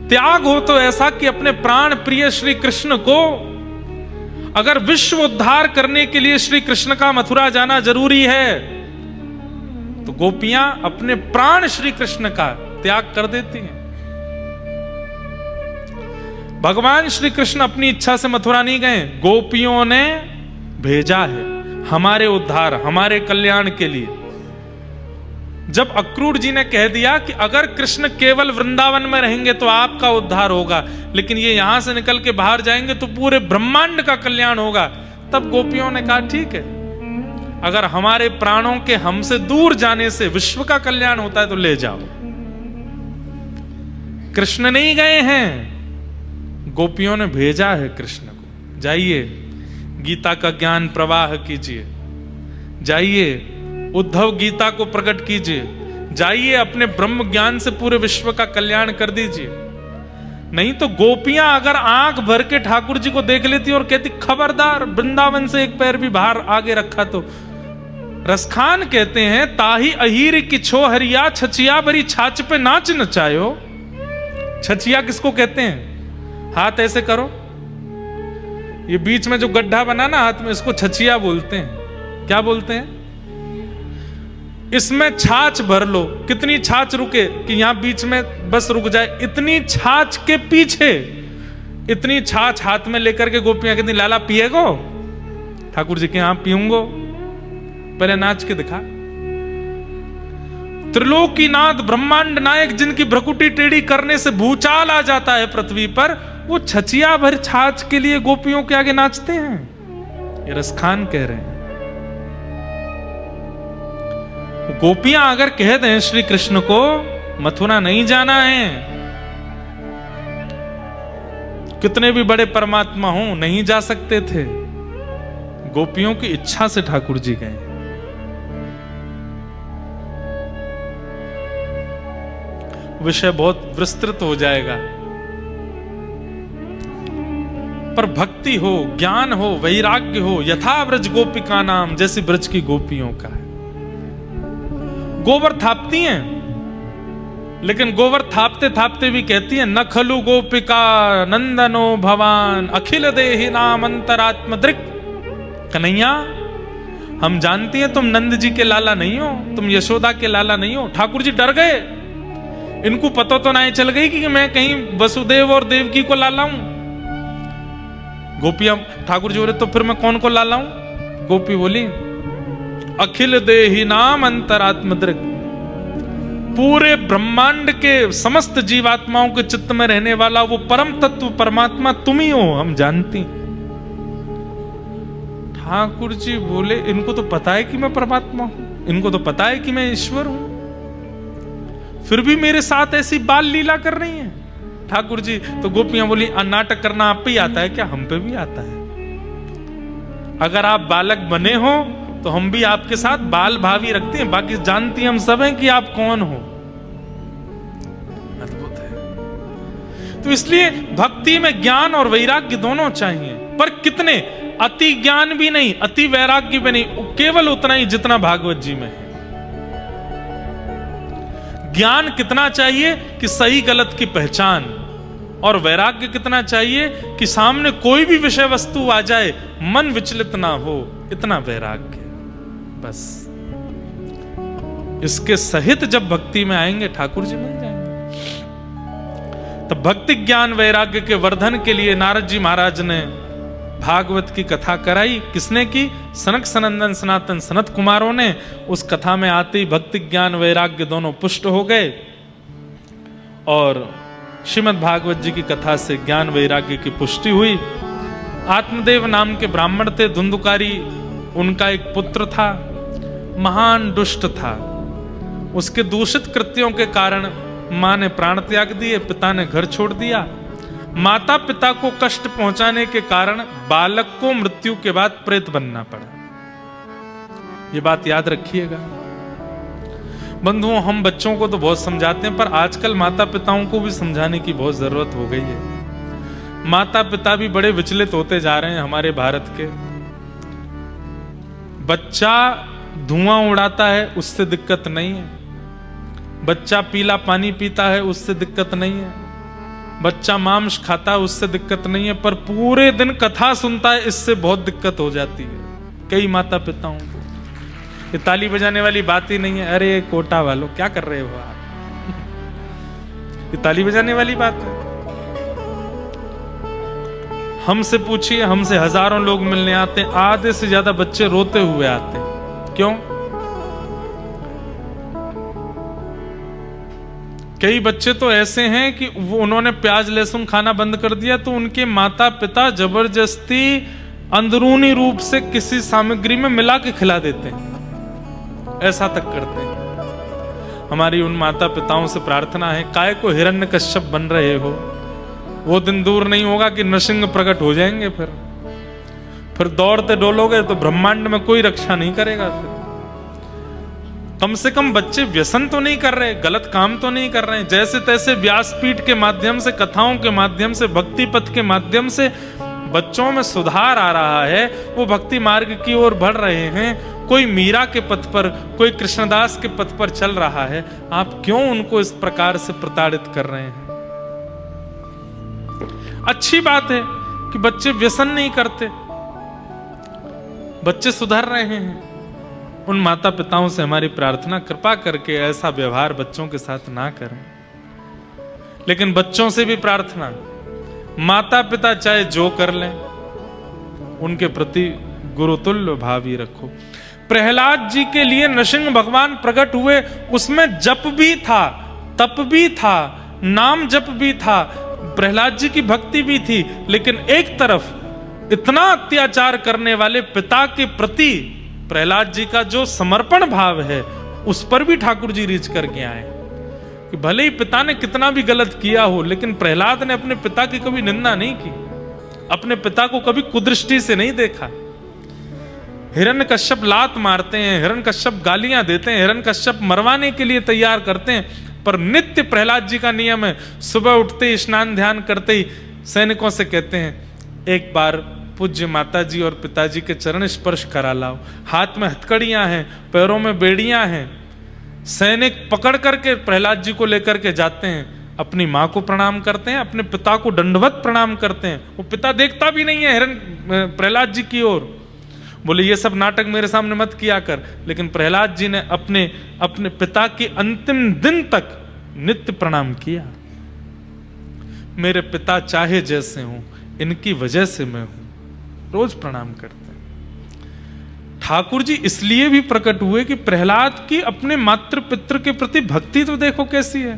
त्याग हो तो ऐसा कि अपने प्राण प्रिय श्री कृष्ण को, अगर विश्व उद्धार करने के लिए श्री कृष्ण का मथुरा जाना जरूरी है तो गोपियां अपने प्राण श्री कृष्ण का त्याग कर देती हैं। भगवान श्री कृष्ण अपनी इच्छा से मथुरा नहीं गए, गोपियों ने भेजा है हमारे उद्धार, हमारे कल्याण के लिए। जब अक्रूर जी ने कह दिया कि अगर कृष्ण केवल वृंदावन में रहेंगे तो आपका उद्धार होगा, लेकिन ये यहां से निकल के बाहर जाएंगे तो पूरे ब्रह्मांड का कल्याण होगा, तब गोपियों ने कहा ठीक है, अगर हमारे प्राणों के हमसे दूर जाने से विश्व का कल्याण होता है तो ले जाओ। कृष्ण नहीं गए हैं, गोपियों ने भेजा है कृष्ण को, जाइए गीता का ज्ञान प्रवाह कीजिए, जाइए उद्धव गीता को प्रकट कीजिए, जाइए अपने ब्रह्म ज्ञान से पूरे विश्व का कल्याण कर दीजिए। नहीं तो गोपियां अगर आंख भर के ठाकुर जी को देख लेती और कहती खबरदार वृंदावन से एक पैर भी बाहर आगे रखा तो। रसखान कहते हैं ताही अहीर की छो हरिया, छचिया भरी छाछ पे नाच नचायो। छचिया किसको कहते हैं? हाथ ऐसे करो, ये बीच में जो गड्ढा बना ना हाथ में, इसको छचिया बोलते हैं। क्या बोलते हैं? इसमें छाछ भर लो, कितनी छाछ रुके कि यहां बीच में बस रुक जाए, इतनी छाछ के पीछे, इतनी छाछ हाथ में लेकर के गोपियां कहती लाला पिएगो? ठाकुर जी के यहां पीऊंगो, पहले नाच के दिखा। त्रिलोकीनाथ ब्रह्मांड नायक जिनकी भ्रकुटी टेढ़ी करने से भूचाल आ जाता है पृथ्वी पर, वो छचिया भर छाछ के लिए गोपियों के आगे नाचते हैं। ये रसखान कह रहे हैं। गोपियां अगर कह दें श्री कृष्ण को मथुरा नहीं जाना है, कितने भी बड़े परमात्मा हो नहीं जा सकते थे, गोपियों की इच्छा से ठाकुर जी गए। विषय बहुत विस्तृत हो जाएगा, पर भक्ति हो, ज्ञान हो, वैराग्य हो, यथा ब्रज गोपिका नाम, जैसी ब्रज की गोपियों का है। गोबर थापती हैं, लेकिन गोबर थापते थापते भी कहती है न खलु गोपिका नंदनो भवान अखिल देहि नाम अंतरात्म दृक्। कन्हैया, हम जानती हैं तुम नंद जी के लाला नहीं हो, तुम यशोदा के लाला नहीं हो। ठाकुर जी डर गए, इनको पता तो नहीं चल गई कि मैं कहीं वसुदेव और देवकी को लाला हूं। गोपियां ठाकुर जी बोले तो फिर मैं कौन को लाला हूं? गोपी बोली अखिल देहि नाम अंतरात्म दृक्, पूरे ब्रह्मांड के समस्त जीवात्माओं के चित्त में रहने वाला वो परम तत्व परमात्मा तुम ही हो, हम जानती। ठाकुर जी बोले इनको तो पता है कि मैं परमात्मा हूं, इनको तो पता है कि मैं ईश्वर हूं, फिर भी मेरे साथ ऐसी बाल लीला कर रही है। ठाकुर जी तो गोपियां बोली नाटक करना आप पे ही आता है क्या? हम पे भी आता है। अगर आप बालक बने हो तो हम भी आपके साथ बाल भावी रखते हैं, बाकी जानती हम सब हैं कि आप कौन हो। अद्भुत है। तो इसलिए भक्ति में ज्ञान और वैराग्य दोनों चाहिए, पर कितने? अति ज्ञान भी नहीं, अति वैराग्य भी नहीं, केवल उतना ही जितना भागवत जी में है। ज्ञान कितना चाहिए कि सही गलत की पहचान, और वैराग्य कितना चाहिए कि सामने कोई भी विषय वस्तु आ जाए मन विचलित ना हो, इतना वैराग्य। बस इसके सहित जब भक्ति में आएंगे ठाकुर जी मिल जाएंगे। तब भक्ति ज्ञान वैराग्य के वर्धन के लिए नारद जी महाराज ने भागवत की कथा कराई। किसने की? सनक सनंदन सनातन सनत कुमारों ने। उस कथा में आते ही भक्ति ज्ञान वैराग्य दोनों पुष्ट हो गए, और श्रीमद् भागवत जी की कथा से ज्ञान वैराग्य की पुष्टि हुई। आत्मदेव नाम के ब्राह्मण थे, धुंधुकारी उनका एक पुत्र था, महान दुष्ट था। उसके दूषित कृत्यों के कारण मां ने प्राण त्याग दिए, पिता ने घर छोड़ दिया। माता पिता को कष्ट पहुंचाने के कारण बालक को मृत्यु के बाद प्रेत बनना पड़ा। ये बात याद रखिएगा बंधुओं। हम बच्चों को तो बहुत समझाते हैं, पर आजकल माता पिताओं को भी समझाने की बहुत जरूरत हो गई है। माता पिता भी बड़े विचलित होते जा रहे हैं हमारे भारत के। बच्चा धुआं उड़ाता है, उससे दिक्कत नहीं है। बच्चा पीला पानी पीता है, उससे दिक्कत नहीं है। बच्चा मांस खाता है, उससे दिक्कत नहीं है, पर पूरे दिन कथा सुनता है, इससे बहुत दिक्कत हो जाती है कई माता पिताओं को। ये ताली बजाने वाली बात ही नहीं है। अरे कोटा वालों क्या कर रहे हो आप? ये ताली बजाने वाली बात है? हमसे पूछिए, हमसे हजारों लोग मिलने आते हैं, आधे से ज्यादा बच्चे रोते हुए आते हैं। क्यों? कई बच्चे तो ऐसे हैं कि वो उन्होंने प्याज लहसुन खाना बंद कर दिया, तो उनके माता पिता जबरदस्ती अंदरूनी रूप से किसी सामग्री में मिला के खिला देते हैं, ऐसा तक करते हैं। हमारी उन माता पिताओं से प्रार्थना है, काय को हिरण्यकश्यप बन रहे हो? वो दिन दूर नहीं होगा कि नृसिंह प्रकट हो जाएंगे। फिर दौड़ते डोलोगे तो ब्रह्मांड में कोई रक्षा नहीं करेगा। फिर कम से कम बच्चे व्यसन तो नहीं कर रहे, गलत काम तो नहीं कर रहे हैं। जैसे तैसे व्यासपीठ के माध्यम से, कथाओं के माध्यम से, भक्ति पथ के माध्यम से बच्चों में सुधार आ रहा है, वो भक्ति मार्ग की ओर बढ़ रहे हैं। कोई मीरा के पथ पर, कोई कृष्णदास के पथ पर चल रहा है, आप क्यों उनको इस प्रकार से प्रताड़ित कर रहे हैं? अच्छी बात है कि बच्चे व्यसन नहीं करते, बच्चे सुधर रहे हैं, उन माता पिताओं से हमारी प्रार्थना, कृपा करके ऐसा व्यवहार बच्चों के साथ ना करें। लेकिन बच्चों से भी प्रार्थना, माता पिता चाहे जो कर लें, उनके प्रति गुरुतुल्य भाव ही रखो। प्रहलाद जी के लिए नृसिंह भगवान प्रकट हुए, उसमें जप भी था, तप भी था, नाम जप भी था, प्रहलाद जी की भक्ति भी थी, लेकिन एक तरफ इतना अत्याचार करने वाले पिता के प्रति प्रहलाद जी का जो समर्पण भाव है, उस पर भी ठाकुर जी रीच करके आए कि भले ही पिता ने कितना भी गलत किया हो, लेकिन प्रहलाद ने अपने पिता की कभी निंदा नहीं की, अपने पिता को कभी कुदृष्टि से नहीं देखा। हिरण्यकश्यप लात मारते हैं, हिरण्यकश्यप गालियां देते हैं, हिरण्यकश्यप मरवाने के लिए तैयार करते हैं, पर नित्य प्रहलाद जी का नियम है, सुबह उठते ही स्नान ध्यान करते ही सैनिकों से कहते हैं, एक बार पूज्य माता जी और पिताजी के चरण स्पर्श करा लाओ। हाथ में हथकड़ियां हैं, पैरों में बेड़ियां हैं। सैनिक पकड़ करके प्रहलाद जी को लेकर के जाते हैं, अपनी माँ को प्रणाम करते हैं, अपने पिता को दंडवत प्रणाम करते हैं। वो पिता देखता भी नहीं है प्रहलाद जी की ओर, बोले ये सब नाटक मेरे सामने मत किया कर। लेकिन प्रहलाद जी ने अपने पिता के अंतिम दिन तक नित्य प्रणाम किया। मेरे पिता चाहे जैसे हों, इनकी वजह से मैं हूं, रोज प्रणाम करते हैं। ठाकुर जी इसलिए भी प्रकट हुए कि प्रहलाद की अपने मातृ पितृ के प्रति भक्ति तो देखो कैसी है।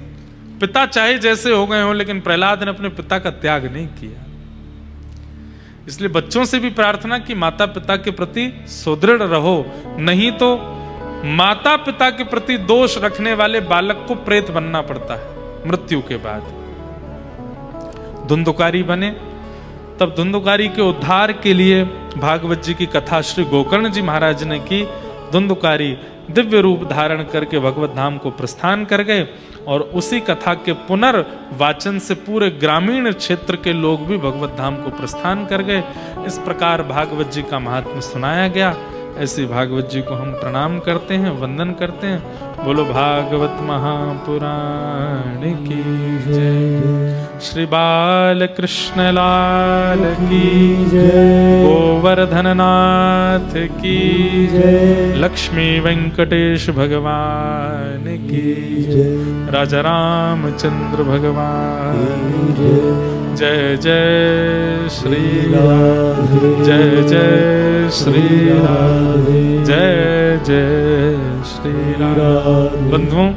पिता चाहे जैसे हो गए हों, लेकिन प्रहलाद ने अपने पिता का त्याग नहीं किया। इसलिए बच्चों से भी प्रार्थना कि माता पिता के प्रति सुदृढ़ रहो, नहीं तो माता पिता के प्रति दोष रखने वाले बालक को प्रेत बनना पड़ता है मृत्यु के बाद। धुंधुकारी बने, तब धुंधुकारी के उद्धार के लिए भागवत जी की कथा श्री गोकर्ण जी महाराज ने की। धुंधुकारी दिव्य रूप धारण करके भगवत धाम को प्रस्थान कर गए, और उसी कथा के पुनर्वाचन से पूरे ग्रामीण क्षेत्र के लोग भी भगवत धाम को प्रस्थान कर गए। इस प्रकार भागवत जी का महात्म्य सुनाया गया। ऐसे भागवत जी को हम प्रणाम करते हैं, वंदन करते हैं। बोलो भागवत महापुराण की जय। श्री बाल कृष्ण लाल की जय। गोवर्धन नाथ की जय। लक्ष्मी वेंकटेश भगवान की जय। राजा रामचंद्र भगवान की जय। जय श्री राधे, जय जय श्री राधे, जय जय श्री राधे। बंधुओं,